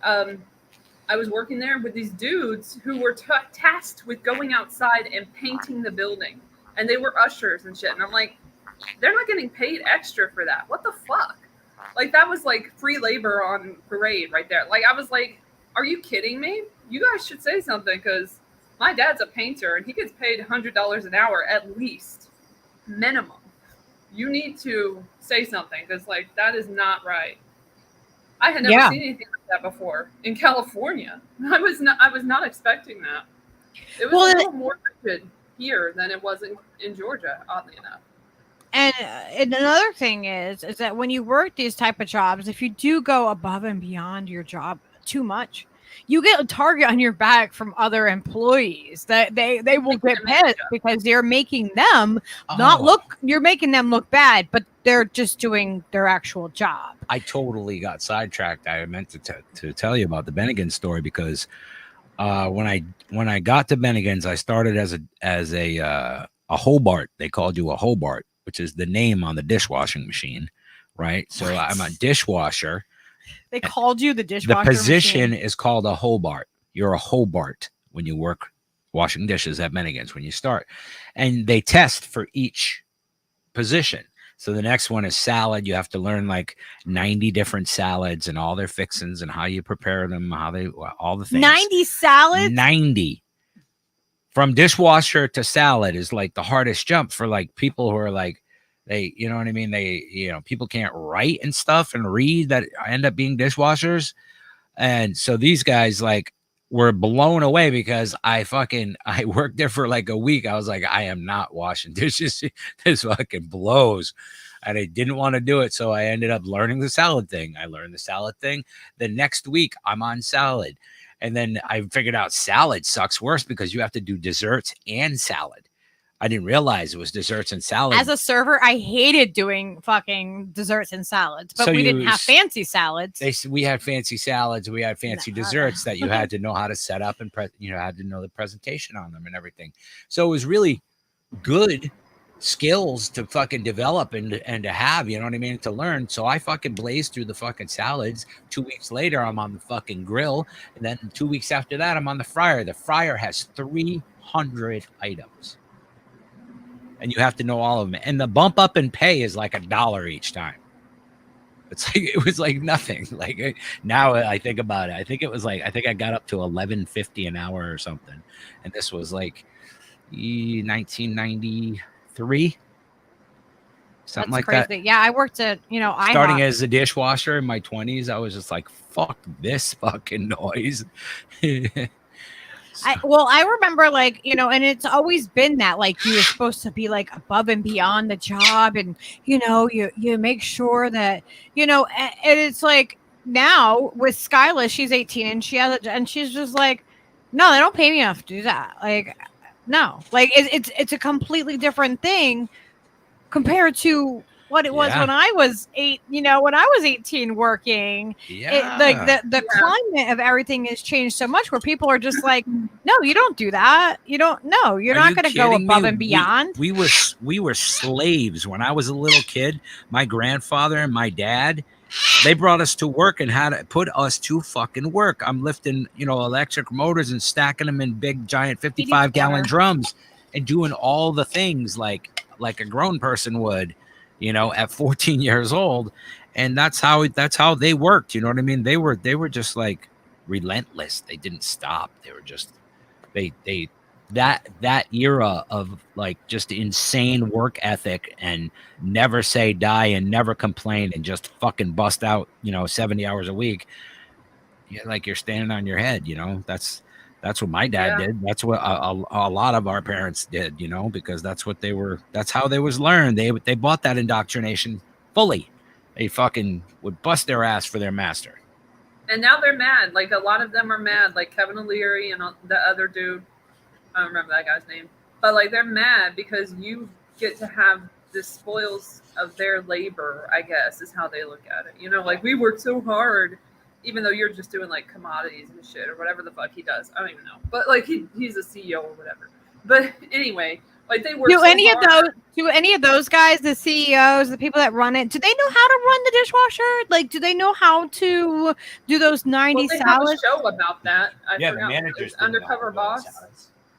Speaker 4: I was working there with these dudes who were tasked with going outside and painting the building. And they were ushers and shit. And I'm like, they're not getting paid extra for that. What the fuck? Like that was like free labor on parade right there. Like I was like, are you kidding me? You guys should say something, because my dad's a painter and he gets paid $100 an hour at least, minimum. You need to say something, because like that is not right. I had never seen anything like that before in California. I was not expecting that. It was a little more rigid here than it was in Georgia, oddly enough.
Speaker 2: And another thing is that when you work these type of jobs, if you do go above and beyond your job too much, you get a target on your back from other employees that they will get pissed because you're making them you're making them look bad, but they're just doing their actual job.
Speaker 3: I totally got sidetracked. I meant to tell you about the Bennigan story, because when I got to Bennigan's, I started as a Hobart. They called you a Hobart, which is the name on the dishwashing machine, right? So I'm a dishwasher.
Speaker 2: They called you the dishwasher.
Speaker 3: The position
Speaker 2: machine.
Speaker 3: is called a Hobart. You're a Hobart when you work washing dishes at Bennigan's when you start. And they test for each position. So the next one is salad. You have to learn like 90 different salads and all their fixings and how you prepare them, all the things.
Speaker 2: 90 salads?
Speaker 3: 90. From dishwasher to salad is like the hardest jump for like people who are like, you know what I mean? People can't write and stuff and read that end up being dishwashers. And so these guys like were blown away because I worked there for like a week. I was like, I am not washing dishes. This fucking blows. And I didn't want to do it. So I ended up learning the salad thing. I learned the salad thing. The next week I'm on salad. And then I figured out salad sucks worse because you have to do desserts and salad. I didn't realize it was desserts and salad.
Speaker 2: As a server, I hated doing fucking desserts and salads, but
Speaker 3: So
Speaker 2: we didn't have fancy salads.
Speaker 3: We had fancy salads. We had fancy desserts that you had to know how to set up and had to know the presentation on them and everything. So it was really good skills to fucking develop and to have, you know what I mean, to learn. So I fucking blazed through the fucking salads. 2 weeks later, I'm on the fucking grill. And then 2 weeks after that, I'm on the fryer. The fryer has 300 items. And you have to know all of them. And the bump up in pay is like $1 each time. It's like, it was like nothing. Like now I think about it. I think I got up to $11.50 an hour or something. And this was like 1993. Something like
Speaker 2: crazy.
Speaker 3: that.
Speaker 2: Yeah, I worked at,
Speaker 3: starting as a dishwasher in my 20s. I was just like, fuck this fucking noise.
Speaker 2: I remember like, and it's always been that like you're supposed to be like above and beyond the job, and you make sure that and it's like now with Skyla, she's 18 and she's just like, no, they don't pay me enough to do that. Like, no, like it's a completely different thing compared to what it was when I was 18 working. The climate of everything has changed so much where people are just like, no, you don't do that. You don't know. You're not going to go above and beyond.
Speaker 3: We were slaves when I was a little kid. My grandfather and my dad, they brought us to work and had to put us to fucking work. I'm lifting, electric motors and stacking them in big giant 55-gallon drums and doing all the things like a grown person would. At 14 years old. And that's how they worked. You know what I mean? They were just like relentless. They didn't stop. They were just, that era of like just insane work ethic and never say die and never complain and just fucking bust out, 70 hours a week. Like you're standing on your head, That's what my dad did. That's what a lot of our parents did, because that's how they was learned. They bought that indoctrination fully. They fucking would bust their ass for their master.
Speaker 4: And now they're mad. Like a lot of them are mad, like Kevin O'Leary and the other dude. I don't remember that guy's name. But like they're mad because you get to have the spoils of their labor, I guess, is how they look at it. Like we work so hard. Even though you're just doing like commodities and shit or whatever the fuck he does. I don't even know. But like he's a CEO or whatever. But anyway, like they work
Speaker 2: do any of those guys, the CEOs, the people that run it, do they know how to run the dishwasher? Like, do they know how to do those 90
Speaker 4: they
Speaker 2: salads?
Speaker 4: have a show about that. I
Speaker 3: the
Speaker 4: forgot.
Speaker 3: managers
Speaker 4: Undercover Boss.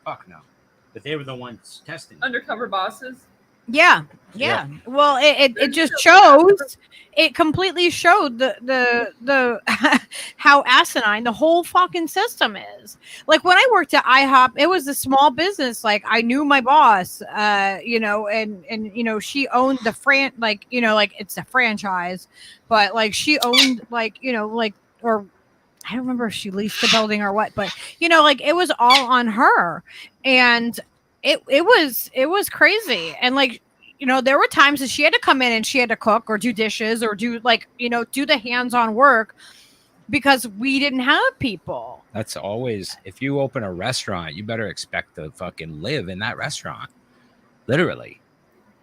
Speaker 3: Fuck no. But they were the ones testing.
Speaker 4: Undercover Bosses.
Speaker 2: Yeah. Well, it just shows. It completely showed the how asinine the whole fucking system is. Like when I worked at IHOP, it was a small business. Like I knew my boss, you know, and you know she owned the like you know like it's a franchise, but like she owned like you know like or I don't remember if she leased the building or what, but you know like it was all on her, and it was crazy. And like you know, there were times that she had to come in and she had to cook or do dishes or do like, you know, do the hands-on work because we didn't have people.
Speaker 3: That's always, if you open a restaurant, you better expect to fucking live in that restaurant. Literally.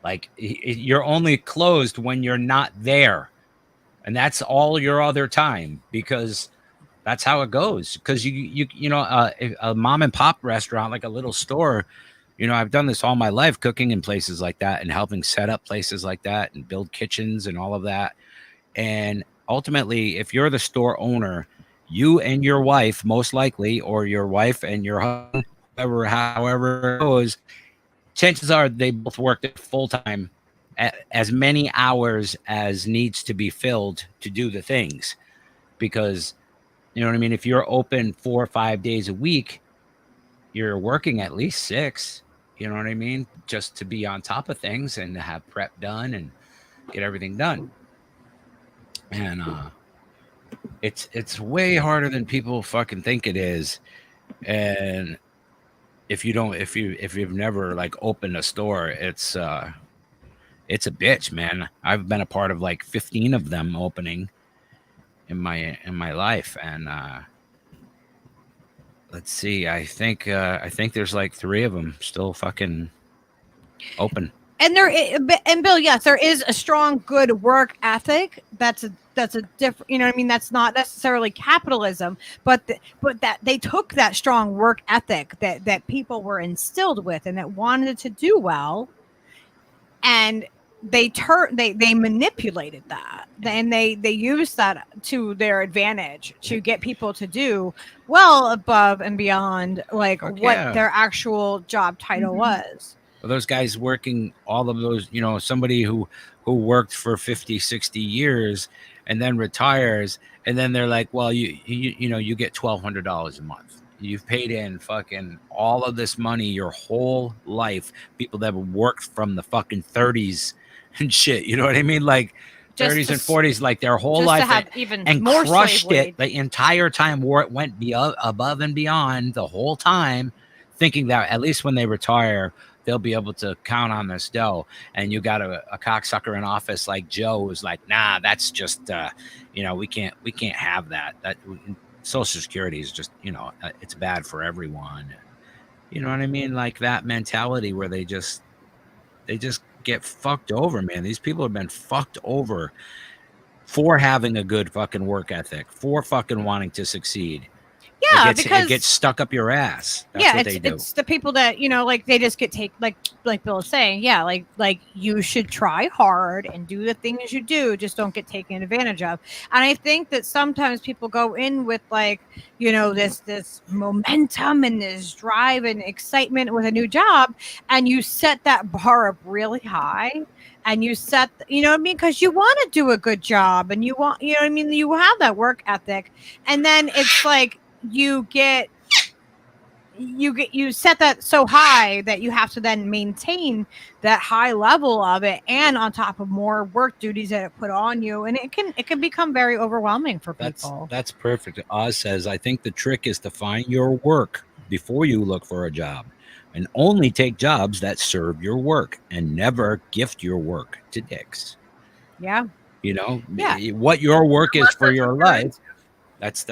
Speaker 3: Like you're only closed when you're not there. And that's all your other time because that's how it goes. Because you know, a mom and pop restaurant, like a little store, you know, I've done this all my life, cooking in places like that and helping set up places like that and build kitchens and all of that. And ultimately, if you're the store owner, you and your wife, most likely, or your wife and your husband, however it goes, chances are they both worked full time as many hours as needs to be filled to do the things. Because, you know what I mean? If you're open 4 or 5 days a week, you're working at least 6. You know what I mean? Just to be on top of things and to have prep done and get everything done. And it's way harder than people fucking think it is. And if you've never like opened a store, it's a bitch, man. I've been a part of like 15 of them opening in my life, and let's see. I think there's like 3 of them still fucking open.
Speaker 2: And Bill, yes, there is a strong, good work ethic. That's a different. You know what I mean? That's not necessarily capitalism, but that they took that strong work ethic that people were instilled with and that wanted to do well, and they manipulated that, and they used that to their advantage to get people to do well above and beyond like what their actual job title was.
Speaker 3: Well, those guys working all of those, you know, somebody who worked for 50, 60 years and then retires, and then they're like, well, you know, you get $1,200 a month. You've paid in fucking all of this money your whole life. People that have worked from the fucking 30s and shit, you know what I mean? Like 30s and 40s, like their whole life, and crushed it the entire time, where it went above and beyond the whole time, thinking that at least when they retire, they'll be able to count on this dough. And you got a cocksucker in office like Joe who's like, nah, that's just, you know, we can't have that. That Social Security is just, you know, it's bad for everyone. You know what I mean? Like that mentality where they just get fucked over, man. These people have been fucked over for having a good fucking work ethic, for fucking wanting to succeed.
Speaker 2: Yeah,
Speaker 3: because it gets stuck up your ass. That's what they do.
Speaker 2: It's the people that, you know, like they just get like Bill is saying, yeah, like you should try hard and do the things you do, just don't get taken advantage of. And I think that sometimes people go in with like, you know, this momentum and this drive and excitement with a new job, and you set that bar up really high. And you set, you know what I mean? Because you want to do a good job and you want, you know what I mean? You have that work ethic. And then it's like, you set that so high that you have to then maintain that high level of it, and on top of more work duties that it put on you, and it can become very overwhelming for people.
Speaker 3: That's perfect. Oz says, I think the trick is to find your work before you look for a job, and only take jobs that serve your work, and never gift your work to dicks.
Speaker 2: Yeah.
Speaker 3: You know, what your work is for your life. That's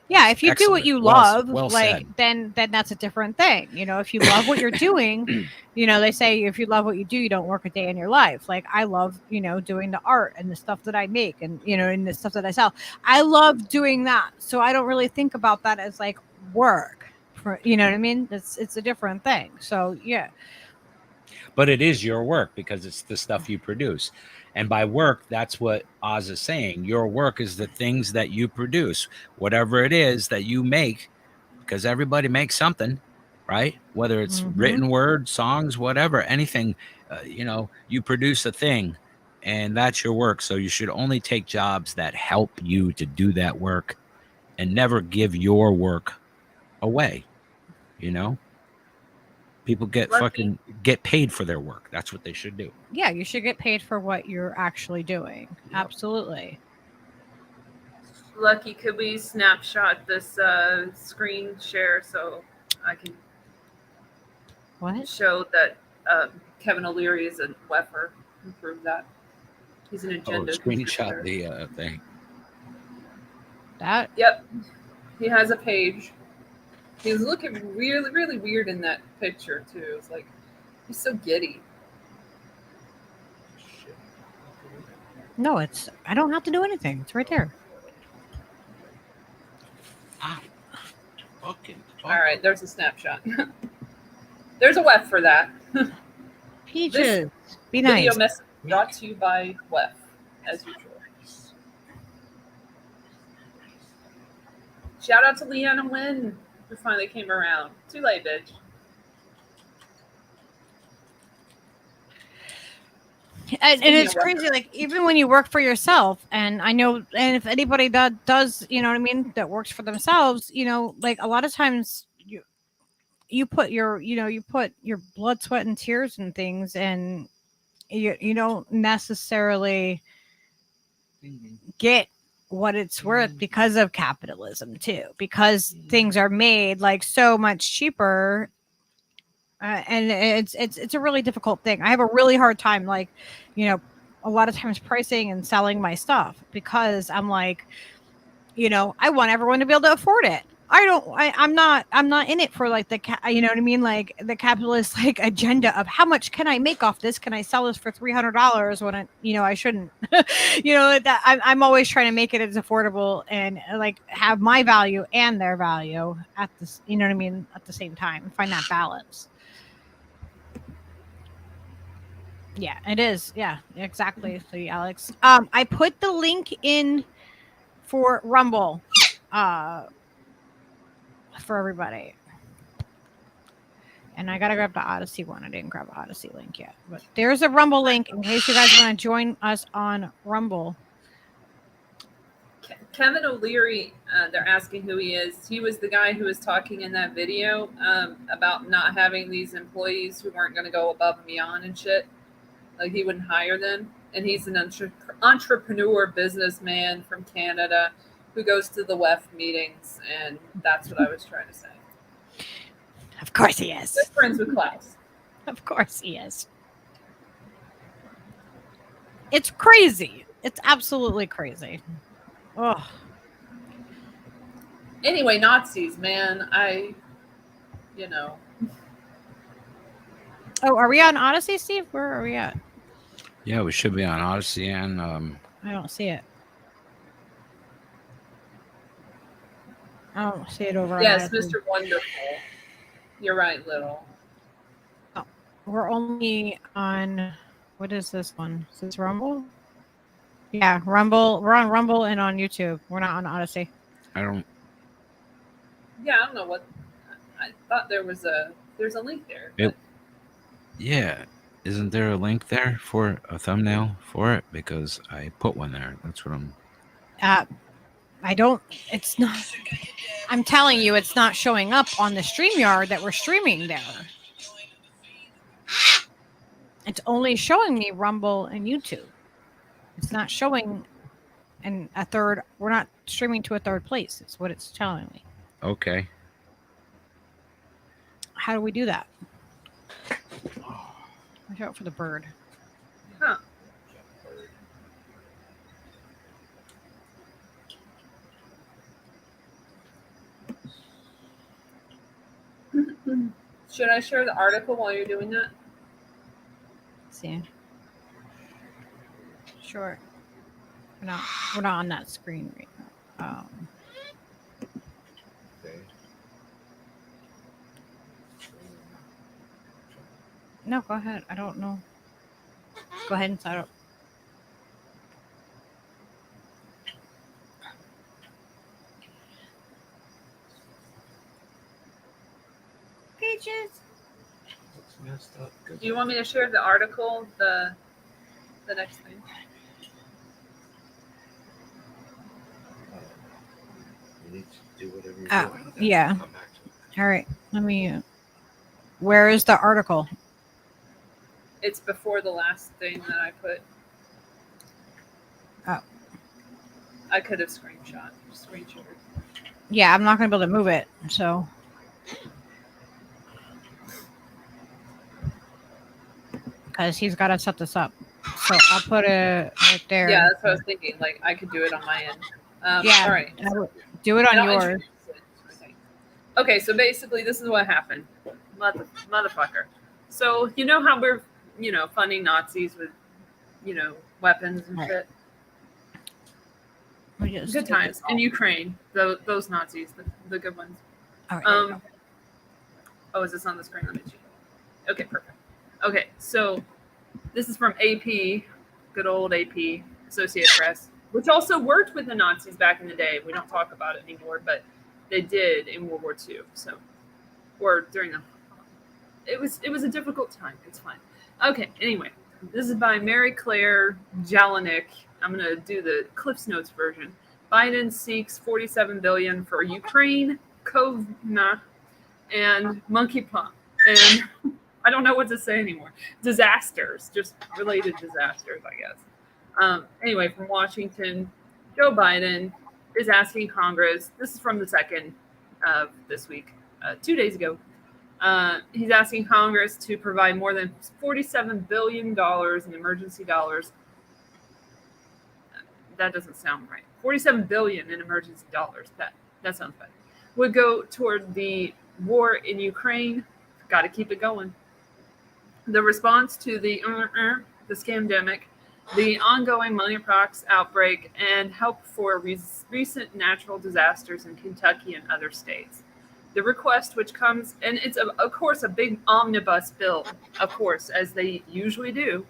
Speaker 2: yeah. If you do what you love,
Speaker 3: well
Speaker 2: like
Speaker 3: said.
Speaker 2: then that's a different thing. You know, if you love what you're doing, you know, they say if you love what you do, you don't work a day in your life. Like I love, you know, doing the art and the stuff that I make, and you know, and the stuff that I sell. I love doing that, so I don't really think about that as like work. You know what I mean? It's a different thing. So yeah.
Speaker 3: But it is your work because it's the stuff you produce. And by work, that's what Oz is saying. Your work is the things that you produce, whatever it is that you make, because everybody makes something, right? Whether it's written word, songs, whatever, anything. you produce a thing, and that's your work. So you should only take jobs that help you to do that work, and never give your work away. People get paid for their work. That's what they should do.
Speaker 2: Yeah, you should get paid for what you're actually doing. Yep. Absolutely.
Speaker 4: Lucky, could we snapshot this screen share so I can show that Kevin O'Leary is a WEFer and prove that he's an agenda.
Speaker 3: Screenshot the thing.
Speaker 2: That?
Speaker 4: Yep. He has a page. He was looking really, really weird in that picture too. It was like he's so giddy.
Speaker 2: No, I don't have to do anything. It's right there.
Speaker 4: All right, there's a snapshot. There's a WEF for that.
Speaker 2: Peaches, be
Speaker 4: nice.
Speaker 2: nice.
Speaker 4: Video message brought to you by WEF, as usual. Shout out to Leanna Wynn, who finally came around. Too late, bitch.
Speaker 2: And it's crazy, like even when you work for yourself, and I know, and if anybody that does, you know what I mean, that works for themselves, like a lot of times you put your blood, sweat, and tears and things, and you don't necessarily get what it's worth because of capitalism too, because things are made like so much cheaper. And it's a really difficult thing. I have a really hard time, like, a lot of times pricing and selling my stuff, because I'm like, I want everyone to be able to afford it. I'm not in it for like you know what I mean? Like the capitalist like agenda of how much can I make off this? Can I sell this for $300 when I shouldn't, that I'm always trying to make it as affordable and like have my value and their value at this, you know what I mean? At the same time, find that balance. Yeah, it is. Yeah, exactly. So, Alex, I put the link in for Rumble, for everybody, and I gotta grab the Odyssey one. I didn't grab the Odyssey link yet, but there's a Rumble link in case you guys want to join us on Rumble.
Speaker 4: Kevin O'Leary, they're asking who he is. He was the guy who was talking in that video about not having these employees who weren't going to go above and beyond and shit. Like he wouldn't hire them. And he's an entrepreneur businessman from Canada who goes to the WEF meetings. And that's what I was trying to say.
Speaker 2: Of course he is.
Speaker 4: Good friends with Klaus.
Speaker 2: Of course he is. It's crazy. It's absolutely crazy. Oh.
Speaker 4: Anyway, Nazis, man.
Speaker 2: Oh, are we on Odyssey, Steve? Where are we at?
Speaker 3: Yeah, we should be on Odyssey, and
Speaker 2: I don't see it. I don't see it over.
Speaker 4: Yes, Mr. Wonderful. You're right, Little.
Speaker 2: Oh, we're only on. What is this one? Is this Rumble? Yeah, Rumble. We're on Rumble and on YouTube. We're not on Odyssey.
Speaker 3: I don't.
Speaker 4: Yeah, I don't know what. I thought there's a link there.
Speaker 3: Yeah, isn't there a link there for a thumbnail for it? Because I put one there. That's what I'm.
Speaker 2: I don't. It's not. I'm telling you, it's not showing up on the StreamYard that we're streaming there. It's only showing me Rumble and YouTube. It's not showing a third. We're not streaming to a third place. It's what it's telling me.
Speaker 3: Okay.
Speaker 2: How do we do that? Watch out for the bird.
Speaker 4: Huh. Should I share the article while you're doing that?
Speaker 2: Let's see. Sure. We're not on that screen right now. No, go ahead. I don't know. Go ahead and start up. Peaches.
Speaker 1: messed up. Good.
Speaker 4: Do you want me to share the article, the next thing?
Speaker 1: You need to do whatever you're
Speaker 2: Oh,
Speaker 1: doing.
Speaker 2: yeah.
Speaker 1: Come back to it.
Speaker 2: All right. Let me. Where is the article?
Speaker 4: It's before the last thing that I put.
Speaker 2: Oh.
Speaker 4: I could have screenshot.
Speaker 2: Yeah, I'm not going to be able to move it. So. Because he's got to set this up. So I'll put it right there.
Speaker 4: Yeah, that's what I was thinking. Like, I could do it on my end.
Speaker 2: Yeah.
Speaker 4: All right.
Speaker 2: Do it on
Speaker 4: And I'll
Speaker 2: yours.
Speaker 4: introduce it. Okay, so basically, this is what happened. Motherfucker. So, you know how we're, funding Nazis with, weapons and shit? Good times. In Ukraine, those Nazis, the good ones.
Speaker 2: All right.
Speaker 4: Oh, is this on the screen? Let me check. Okay, perfect. Okay, so this is from AP, good old AP, Associated Press, which also worked with the Nazis back in the day. We don't talk about it anymore, but they did in World War II. So, or during the, it was a difficult time. It's fine. Okay, anyway, this is by Mary Claire Jelinek. I'm gonna do the Cliff's Notes version. Biden seeks $47 billion for Ukraine, Kovna, and monkeypox. And I don't know what to say anymore. Disasters, just related disasters, I guess. Anyway, from Washington, Joe Biden is asking Congress, this is from the 2nd of this week, 2 days ago. He's asking Congress to provide more than $47 billion in emergency dollars. That doesn't sound right. $47 billion in emergency dollars. That sounds bad. Would go toward the war in Ukraine. Got to keep it going. The response to the scamdemic, the ongoing monkeypox outbreak, and help for recent natural disasters in Kentucky and other states. The request, which comes, and it's of course a big omnibus bill, of course, as they usually do.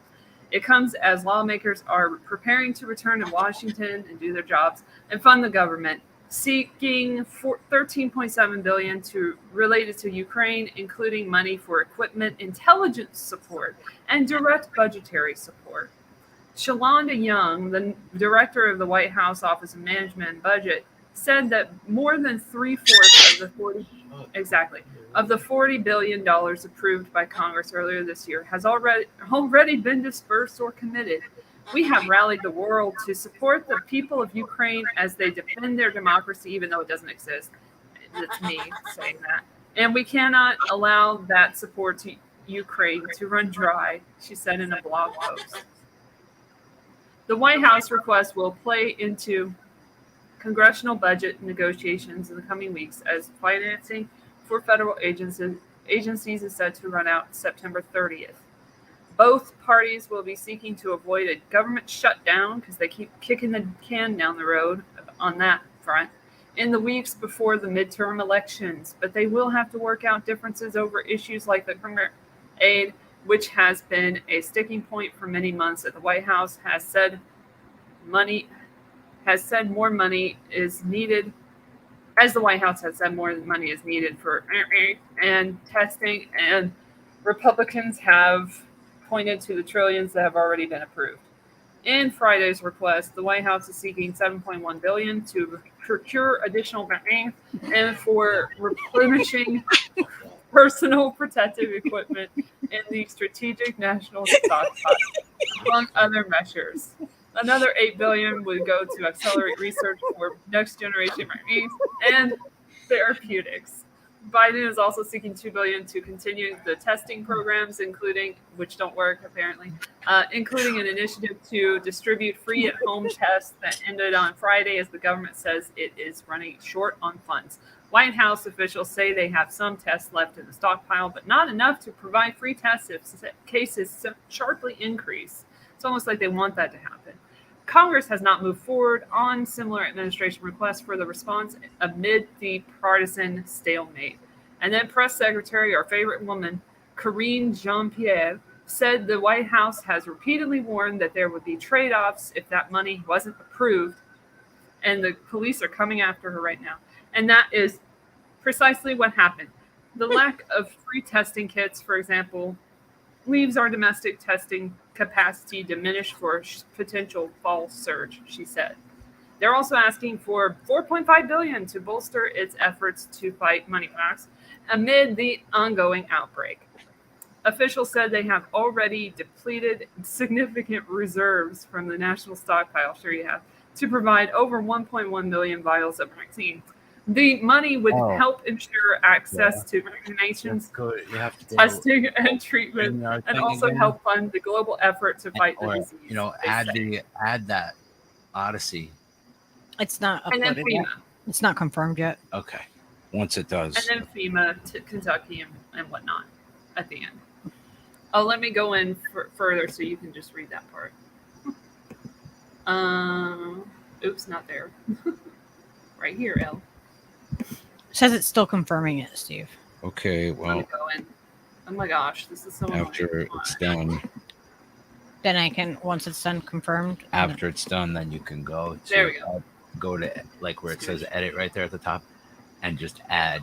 Speaker 4: It comes as lawmakers are preparing to return to Washington and do their jobs and fund the government, seeking $13.7 billion related to Ukraine, including money for equipment, intelligence support, and direct budgetary support. Shalonda Young, the director of the White House Office of Management and Budget, said that more than 3/4 of the $40 billion approved by Congress earlier this year has already been dispersed or committed. We have rallied the world to support the people of Ukraine as they defend their democracy, even though it doesn't exist. It's me saying that. And we cannot allow that support to Ukraine to run dry, she said in a blog post. The White House request will play into congressional budget negotiations in the coming weeks as financing for federal agencies is set to run out September 30th. Both parties will be seeking to avoid a government shutdown because they keep kicking the can down the road on that front in the weeks before the midterm elections. But they will have to work out differences over issues like the criminal aid, which has been a sticking point for many months. That the White House has said more money is needed. As the White House has said, more money is needed for and testing, and Republicans have pointed to the trillions that have already been approved. In Friday's request, the White House is seeking $7.1 billion to procure additional and for replenishing personal protective equipment in the Strategic National Stockpile, among other measures. Another $8 billion would go to accelerate research for next generation vaccines and therapeutics. Biden is also seeking $2 billion to continue the testing programs, which don't work apparently, including an initiative to distribute free at-home tests that ended on Friday, as the government says it is running short on funds. White House officials say they have some tests left in the stockpile, but not enough to provide free tests if cases sharply increase. It's almost like they want that to happen. Congress has not moved forward on similar administration requests for the response amid the partisan stalemate. And then Press Secretary, our favorite woman, Karine Jean-Pierre, said the White House has repeatedly warned that there would be trade-offs if that money wasn't approved. And the police are coming after her right now. And that is precisely what happened. The lack of free testing kits, for example, leaves our domestic testing capacity diminished for potential fall surge, she said. They're also asking for $4.5 billion to bolster its efforts to fight monkeypox amid the ongoing outbreak. Officials said they have already depleted significant reserves from the national stockpile, sure you have, to provide over 1.1 million vials of vaccine. The money would help ensure access to vaccinations, testing, and treatment, and also help fund the global effort to fight the disease.
Speaker 3: You know, add that Odyssey.
Speaker 2: It's not
Speaker 4: And then
Speaker 2: uploaded yet.
Speaker 4: FEMA.
Speaker 2: It's not confirmed yet.
Speaker 3: Okay. Once it does.
Speaker 4: And then FEMA to Kentucky and whatnot at the end. Oh, let me go in further so you can just read that part. Oops, not there. Right here, Elle.
Speaker 2: Says it's still confirming it, Steve.
Speaker 3: Okay,
Speaker 4: Let
Speaker 3: well,
Speaker 4: me go in. Oh my gosh, this is so annoying.
Speaker 3: after it's done,
Speaker 2: Then I can, once it's done, confirmed.
Speaker 3: after it's done, then you can go to
Speaker 4: There we go.
Speaker 3: Go to like where it says edit right there at the top, and just add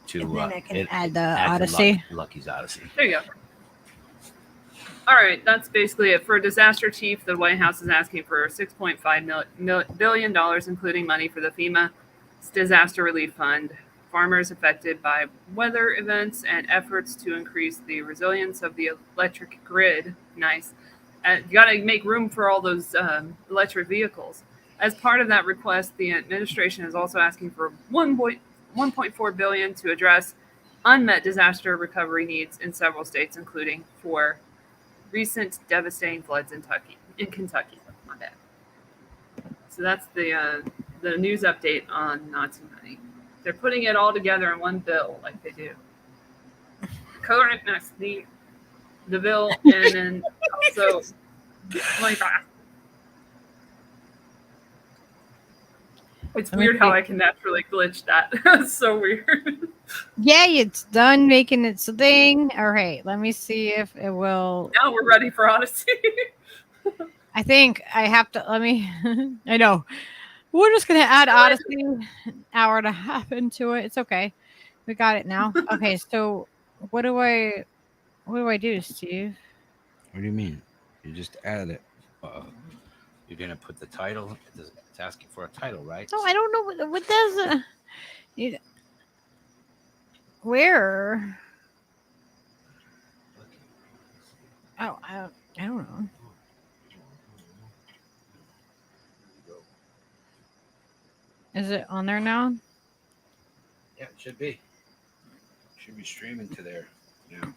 Speaker 3: to.
Speaker 2: And then I can
Speaker 3: it-
Speaker 2: add the
Speaker 3: add to
Speaker 2: Odyssey.
Speaker 3: Lucky's Odyssey.
Speaker 4: There you go. All right, that's basically it. For disaster chief, the White House is asking for $6.5 billion, including money for the FEMA disaster relief fund, farmers affected by weather events, and efforts to increase the resilience of the electric grid. Nice. You got to make room for all those electric vehicles. As part of that request, the administration is also asking for $1.4 billion to address unmet disaster recovery needs in several states, including for recent devastating floods in Kentucky. My bad. So that's the news update on Nazi money. They're putting it all together in one bill, like they do. Current next the bill, and then also like it's weird how I can naturally glitch that. It's so weird.
Speaker 2: Yeah, it's done making its thing. All right, let me see if it will.
Speaker 4: Now we're ready for Odyssey.
Speaker 2: I think I have to. Let me. I know. We're just gonna add Odyssey an hour and a half into it. It's okay. We got it now. Okay, so what do I do, Steve?
Speaker 3: What do you mean? You just added it. You're gonna put the title. It's asking for a title, right?
Speaker 2: No, I don't know what does. Where? Oh, I don't know. Is it on there now?
Speaker 3: Yeah, it should be. Should be streaming to there now.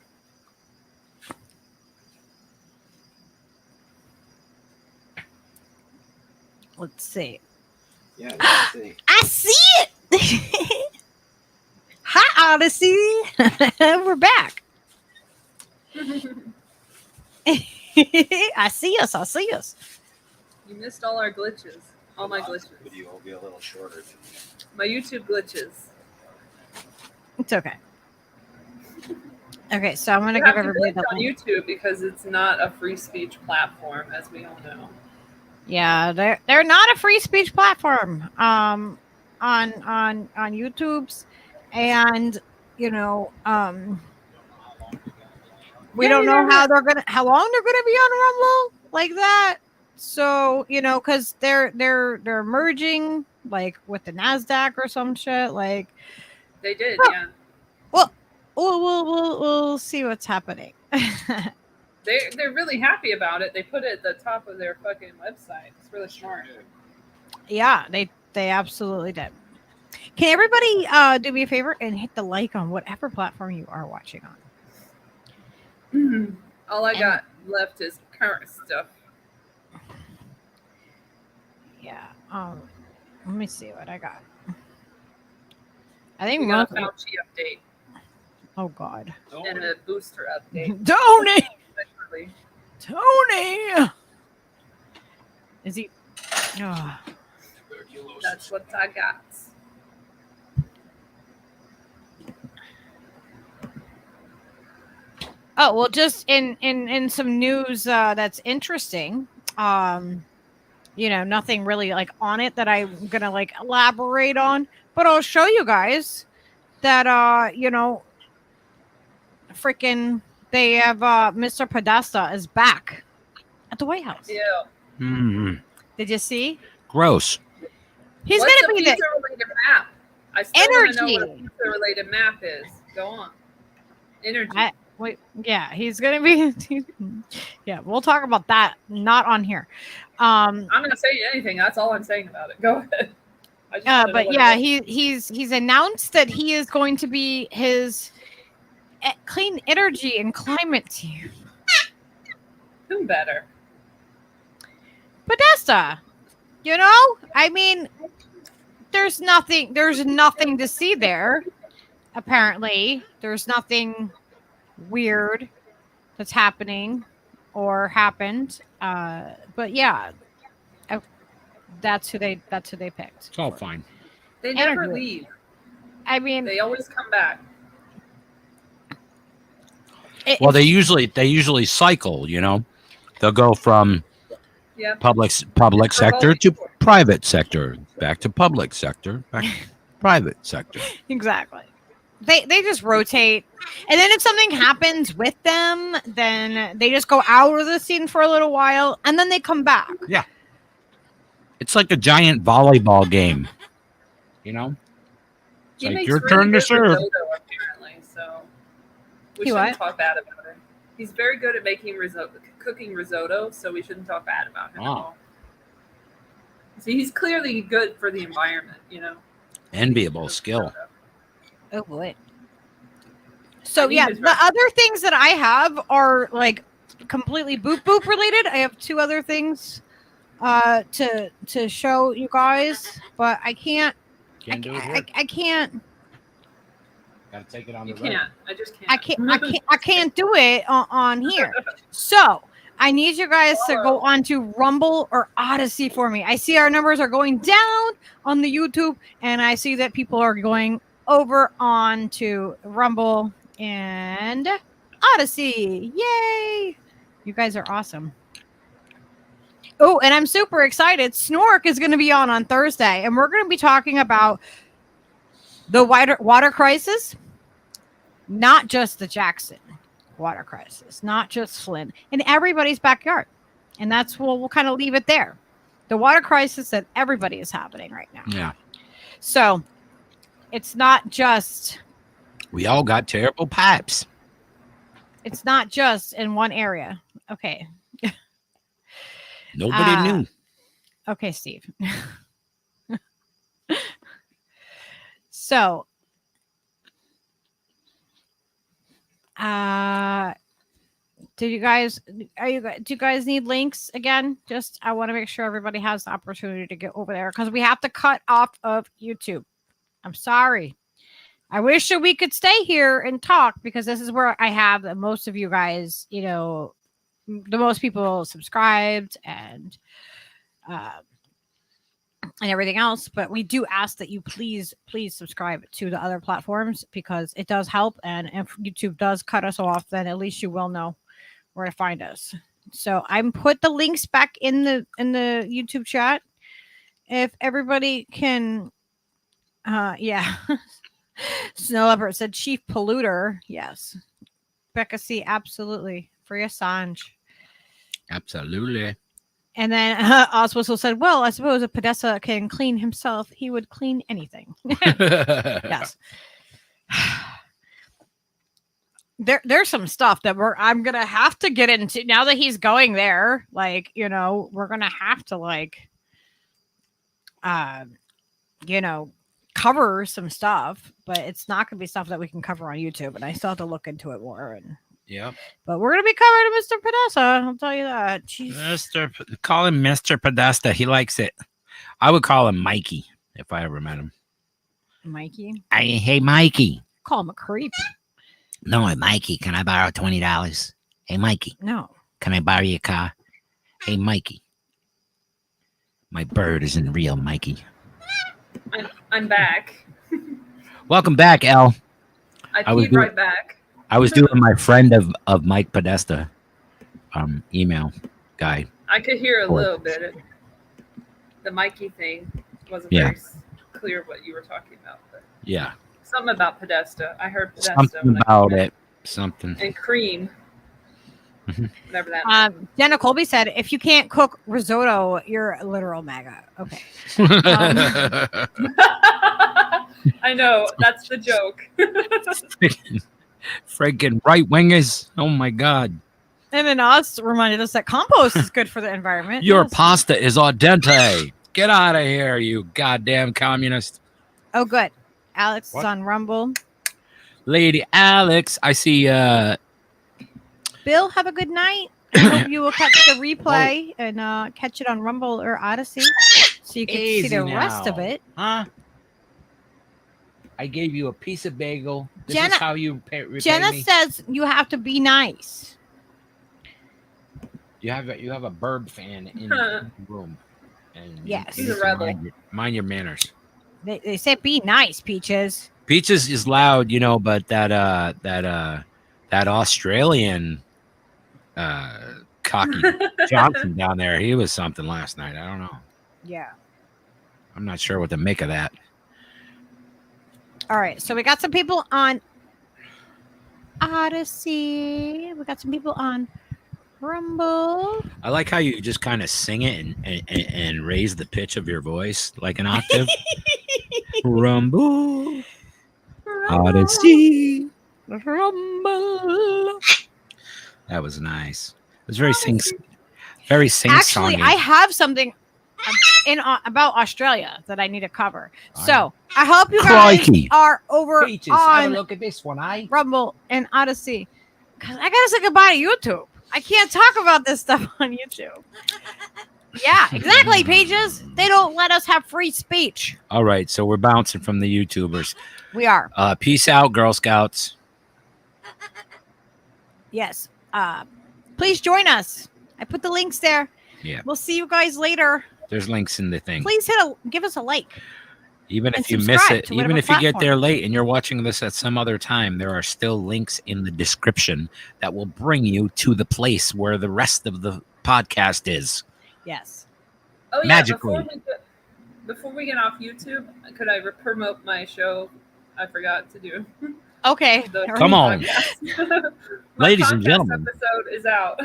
Speaker 2: Let's see.
Speaker 3: Yeah, let's see.
Speaker 2: I see it. Hi, Odyssey. We're back. I see us. I see us.
Speaker 4: You missed all our glitches. All my glitches.
Speaker 3: Video will be a little shorter.
Speaker 4: My YouTube glitches.
Speaker 2: It's okay. Okay, so I'm gonna
Speaker 4: You
Speaker 2: give
Speaker 4: have to
Speaker 2: everybody
Speaker 4: glitch
Speaker 2: the
Speaker 4: on
Speaker 2: link.
Speaker 4: YouTube because it's not a free speech platform, as we all know.
Speaker 2: Yeah, they're not a free speech platform. On YouTube's, and we don't know how long they're gonna be on Rumble like that. So because they're merging like with the NASDAQ or some shit. Like
Speaker 4: They did, yeah.
Speaker 2: well, we'll see what's happening.
Speaker 4: They're really happy about it. They put it at the top of their fucking website. It's really smart.
Speaker 2: Yeah, they absolutely did. Can everybody do me a favor and hit the like on whatever platform you are watching on?
Speaker 4: All I got left is current stuff.
Speaker 2: Yeah. Let me see what I got. I think
Speaker 4: We got a
Speaker 2: most.
Speaker 4: Fauci update
Speaker 2: Oh God.
Speaker 4: and a booster update.
Speaker 2: Tony.
Speaker 4: Literally.
Speaker 2: Tony. Is he? Oh.
Speaker 4: That's what I got.
Speaker 2: Oh well, just in some news that's interesting. Nothing really like on it that I'm gonna like elaborate on, but I'll show you guys that freaking they have Mr. Podesta is back at the White House.
Speaker 4: Yeah.
Speaker 2: Did you see?
Speaker 3: Gross.
Speaker 2: He's
Speaker 4: What's
Speaker 2: gonna be
Speaker 4: the pizza-related map? I still want to know what a
Speaker 2: Energy.
Speaker 4: pizza-related map is. Go on. Energy.
Speaker 2: Wait, yeah, he's gonna be. Yeah, we'll talk about that. Not on here.
Speaker 4: I'm not saying anything. That's all I'm saying about it. Go ahead. I just wanna know
Speaker 2: But
Speaker 4: what
Speaker 2: yeah,
Speaker 4: it is.
Speaker 2: he's announced that he is going to be his clean energy and climate team.
Speaker 4: Who better?
Speaker 2: Podesta. You know, I mean, there's nothing to see there. Apparently, there's nothing weird that's happening or happened. But yeah, that's who they picked.
Speaker 3: It's all fine.
Speaker 4: They never
Speaker 2: Energy.
Speaker 4: leave.
Speaker 2: I mean,
Speaker 4: They always come back.
Speaker 3: Well, they usually cycle. You know, they'll go from
Speaker 4: Yeah.
Speaker 3: public sector to private sector, back to public sector, back to private sector.
Speaker 2: Exactly. They just rotate, and then if something happens with them, then they just go out of the scene for a little while, and then they come back.
Speaker 3: Yeah. It's like a giant volleyball game. You know? It's
Speaker 4: He
Speaker 3: like
Speaker 4: makes
Speaker 3: your
Speaker 4: really
Speaker 3: turn to
Speaker 4: good
Speaker 3: serve.
Speaker 4: risotto, apparently, so we
Speaker 2: He
Speaker 4: shouldn't
Speaker 2: what?
Speaker 4: talk bad about him. He's very good at making cooking risotto, so we shouldn't talk bad about him at
Speaker 3: Oh.
Speaker 4: all. See, he's clearly good for the environment, you know.
Speaker 3: Enviable skill.
Speaker 2: Oh boy. So
Speaker 4: need
Speaker 2: yeah,
Speaker 4: his
Speaker 2: the other things that I have are like completely boop boop related. I have two other things to show you guys, but I can't.
Speaker 3: Can't do it.
Speaker 2: I can't.
Speaker 3: Gotta take it on
Speaker 4: You
Speaker 3: the road.
Speaker 4: can't. I just can't.
Speaker 2: I can't do it on here. So I need you guys to go on to Rumble or Odyssey for me. I see our numbers are going down on the YouTube, and I see that people are going over on to Rumble and Odyssey. Yay! You guys are awesome. Oh, and I'm super excited. Snork is going to be on Thursday, and we're going to be talking about the water crisis, not just the Jackson water crisis, not just Flint, in everybody's backyard. And that's we'll kind of leave it there. The water crisis that everybody is happening right now.
Speaker 3: Yeah.
Speaker 2: So it's not just
Speaker 3: We all got terrible pipes.
Speaker 2: it's not just in one area. Okay.
Speaker 3: Nobody knew.
Speaker 2: Okay, Steve. So do you guys need links again? Just I want to make sure everybody has the opportunity to get over there because we have to cut off of YouTube. I'm sorry. I wish that we could stay here and talk because this is where I have the most of you guys, you know, the most people subscribed and everything else. But we do ask that you please subscribe to the other platforms because it does help. And if YouTube does cut us off, then at least you will know where to find us. So I'm put the links back in the YouTube chat. If everybody can, yeah. Snow Leopard said chief polluter. Yes. Becca C. Absolutely. Free Assange.
Speaker 3: Absolutely.
Speaker 2: And then Oswald said, well, I suppose if Podesta can clean himself, he would clean anything. Yes. There's some stuff that I'm going to have to get into now that he's going there. Like, you know, we're going to have to like, you know, cover some stuff, but it's not going to be stuff that we can cover on YouTube. And I still have to look into it more. And
Speaker 3: Yep.
Speaker 2: but we're going to be covering Mr. Podesta. I'll tell you that. Jeez.
Speaker 3: Call him Mr. Podesta. He likes it. I would call him Mikey if I ever met him.
Speaker 2: Mikey.
Speaker 3: Hey, Mikey.
Speaker 2: Call him a creep.
Speaker 3: No, Mikey, can I borrow $20? Hey, Mikey.
Speaker 2: No.
Speaker 3: Can I borrow your car? Hey, Mikey. My bird isn't real, Mikey.
Speaker 4: I'm back.
Speaker 3: Welcome back, Elle.
Speaker 4: I peed right back.
Speaker 3: I was doing my friend of Mike Podesta email guy.
Speaker 4: I could hear a little bit. The Mikey thing wasn't
Speaker 3: Yeah.
Speaker 4: very clear what you were talking about. But
Speaker 3: Yeah.
Speaker 4: something about Podesta. I heard Podesta.
Speaker 3: Something
Speaker 4: when I
Speaker 3: about
Speaker 4: came in.
Speaker 3: it. Something.
Speaker 4: And cream. Whatever that means.
Speaker 2: Jenna Colby said, if you can't cook risotto, you're a literal MAGA. Okay.
Speaker 4: I know, that's the joke.
Speaker 3: Freaking right wingers. Oh my God.
Speaker 2: And then Oz reminded us that compost is good for the environment.
Speaker 3: Your
Speaker 2: Yes.
Speaker 3: pasta is al dente. Get out of here, you goddamn communist.
Speaker 2: Oh, good. Alex
Speaker 3: What?
Speaker 2: is on Rumble.
Speaker 3: Lady Alex, I see
Speaker 2: Bill, have a good night. I hope you will catch the replay and catch it on Rumble or Odyssey so you can see
Speaker 3: Easy
Speaker 2: the rest of
Speaker 3: now.
Speaker 2: it.
Speaker 3: Huh? I gave you a piece of bagel. This
Speaker 2: Jenna-
Speaker 3: is how you repay
Speaker 2: Jenna
Speaker 3: me.
Speaker 2: says you have to be nice.
Speaker 3: You have a bird fan in the room. And
Speaker 2: Yes.
Speaker 3: you
Speaker 2: He's a
Speaker 3: need to
Speaker 2: rebel.
Speaker 3: mind your manners.
Speaker 2: They say be nice, Peaches.
Speaker 3: Peaches is loud, but that Australian cocky Johnson down there, he was something last night. I don't know.
Speaker 2: Yeah.
Speaker 3: I'm not sure what to make of that.
Speaker 2: All right. So we got some people on Odyssey. We got some people on Rumble.
Speaker 3: I like how you just kind of sing it and raise the pitch of your voice like an octave. Rumble. Odyssey. Rumble. That was nice. It was very
Speaker 2: Actually,
Speaker 3: sing-songy.
Speaker 2: I have something about Australia that I need to cover. So I hope you guys
Speaker 3: Crikey.
Speaker 2: are over
Speaker 3: Peaches, have a
Speaker 2: on
Speaker 3: look at this one,
Speaker 2: Rumble and Odyssey. Because I gotta say goodbye to YouTube. I can't talk about this stuff on YouTube. Yeah, exactly, Pages. They don't let us have free speech.
Speaker 3: All right, so we're bouncing from the YouTubers.
Speaker 2: We are.
Speaker 3: Peace out, Girl Scouts.
Speaker 2: Yes. Please join us. I put the links there.
Speaker 3: Yeah,
Speaker 2: We'll see you guys later.
Speaker 3: there's links in the thing.
Speaker 2: Please give us a like.
Speaker 3: Even
Speaker 2: and
Speaker 3: if you miss
Speaker 2: subscribe
Speaker 3: it,
Speaker 2: to
Speaker 3: even
Speaker 2: whatever
Speaker 3: if you get
Speaker 2: platform.
Speaker 3: there late and you're watching this at some other time, there are still links in the description that will bring you to the place where the rest of the podcast is.
Speaker 2: Yes.
Speaker 4: Oh yeah,
Speaker 3: Magically.
Speaker 4: before we get off YouTube, could I promote my show? I forgot to do.
Speaker 2: Okay.
Speaker 3: Come on.
Speaker 4: My
Speaker 3: Ladies and
Speaker 4: podcast
Speaker 3: gentlemen.
Speaker 4: episode is out.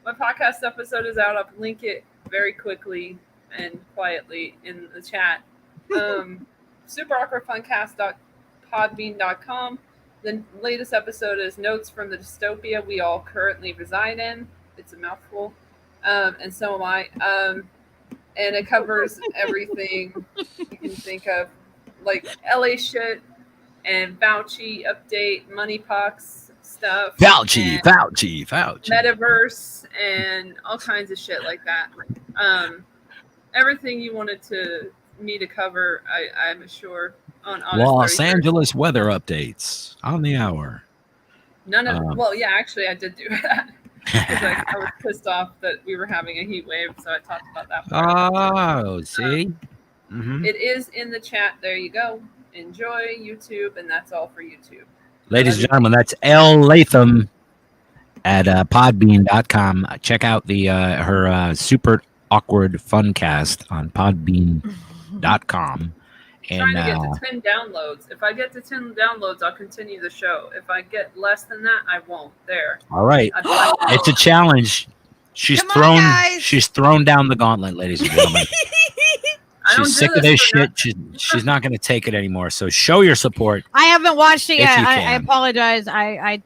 Speaker 4: My podcast episode is out. I'll link it very quickly and quietly in the chat. superawkwardfuncast.podbean.com. The latest episode is Notes from the Dystopia we all currently reside in. It's a mouthful. And so am I. And it covers everything you can think of, like LA shit and Fauci update, moneypox stuff.
Speaker 3: Fauci.
Speaker 4: Metaverse and all kinds of shit like that. Everything you wanted me to cover, I'm sure on August
Speaker 3: Los
Speaker 4: 31st.
Speaker 3: Angeles weather updates on the hour.
Speaker 4: None of well, yeah, actually, I did do that because I was pissed off that we were having a heat wave, so I talked about that.
Speaker 3: Oh, see? Mhm.
Speaker 4: It is in the chat. There you go. Enjoy YouTube, and that's all for YouTube.
Speaker 3: Ladies and gentlemen, that's Elle Latham at podbean.com. Check out her super awkward funcast on podbean.com.
Speaker 4: Trying to get
Speaker 3: And
Speaker 4: to 10 downloads. If I get to 10 downloads, I'll continue the show. If I get less than that, I won't. There.
Speaker 3: all right, it's a challenge. She's thrown down the gauntlet, ladies and gentlemen. She's sick of this shit. She's not going to take it anymore. So show your support.
Speaker 2: I haven't watched it
Speaker 3: If
Speaker 2: yet.
Speaker 3: you
Speaker 2: I
Speaker 3: can.
Speaker 2: apologize. I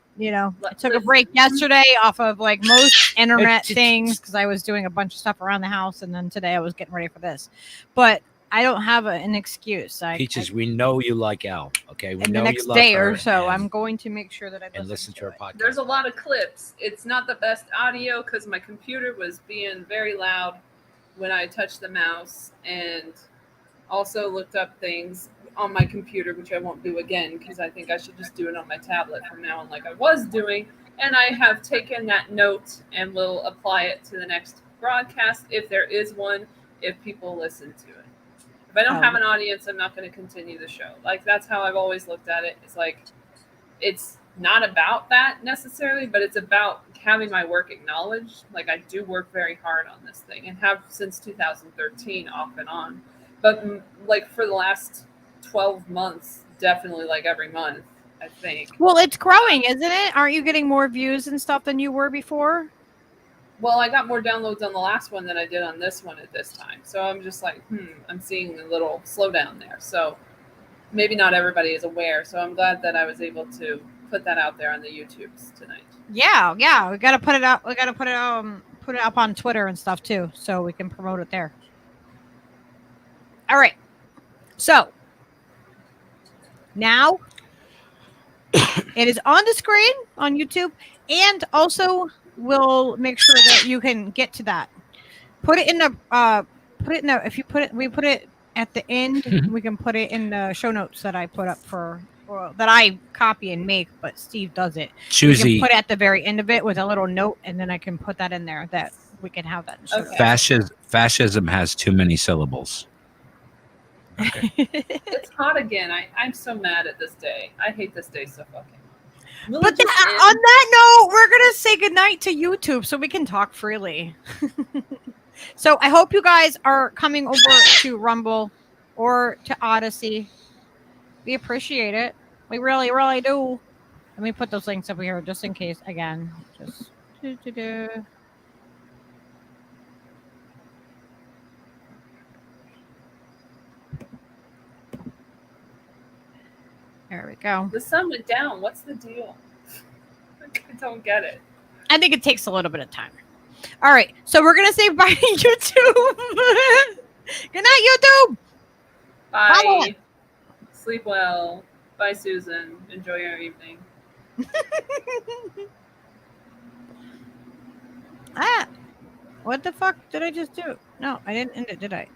Speaker 2: took a break yesterday off of like most internet things because I was doing a bunch of stuff around the house, and then today I was getting ready for this. But I don't have an excuse.
Speaker 3: Peaches, we know you like Elle. Okay, we
Speaker 2: in
Speaker 3: know
Speaker 2: the next
Speaker 3: you love
Speaker 2: day
Speaker 3: her
Speaker 2: or so,
Speaker 3: and-
Speaker 2: I'm going to make sure that I
Speaker 3: listen to her podcast.
Speaker 4: There's a lot of clips. It's not the best audio because my computer was being very loud when I touched the mouse, and also looked up things on my computer, which I won't do again because I think I should just do it on my tablet from now on like I was doing. And I have taken that note and will apply it to the next broadcast if there is one, if people listen to it. If I don't have an audience, I'm not going to continue the show. Like, that's how I've always looked at it. It's like, it's not about that necessarily, but it's about having my work acknowledged. Like, I do work very hard on this thing and have since 2013 off and on. But like for the last 12 months, definitely like every month, I think.
Speaker 2: Well, it's growing, isn't it? Aren't you getting more views and stuff than you were before?
Speaker 4: Well, I got more downloads on the last one than I did on this one at this time. So I'm just like, I'm seeing a little slowdown there. So maybe not everybody is aware. So I'm glad that I was able to put that out there on the YouTubes tonight.
Speaker 2: Yeah. We got to put it out. We got to put it up on Twitter and stuff too, so we can promote it there. All right. So now it is on the screen on YouTube, and also we'll make sure that you can get to that. Put it in the if you put it, we put it at the end. We can put it in the show notes that I put up that I copy and make, but Steve does it.
Speaker 3: Choosy.
Speaker 2: We can put it at the very end of it with a little note, and then I can put that in there that we can have that.
Speaker 3: Fascism has too many syllables. Okay.
Speaker 4: It's hot again. I'm so mad at this day. I hate this day so fucking.
Speaker 2: But on that note, we're gonna say goodnight to YouTube so we can talk freely. So I hope you guys are coming over to Rumble or to Odyssey. We appreciate it. We really, really do. Let me put those links over here just in case. Again, just there we go.
Speaker 4: The sun went down. What's the deal? I don't get it.
Speaker 2: I think it takes a little bit of time. All right, so we're gonna say bye to YouTube. Good night, YouTube.
Speaker 4: Bye.
Speaker 2: Follow.
Speaker 4: Sleep well. Bye, Susan. Enjoy your evening.
Speaker 2: What the fuck did I just do? No, I didn't end it, did I?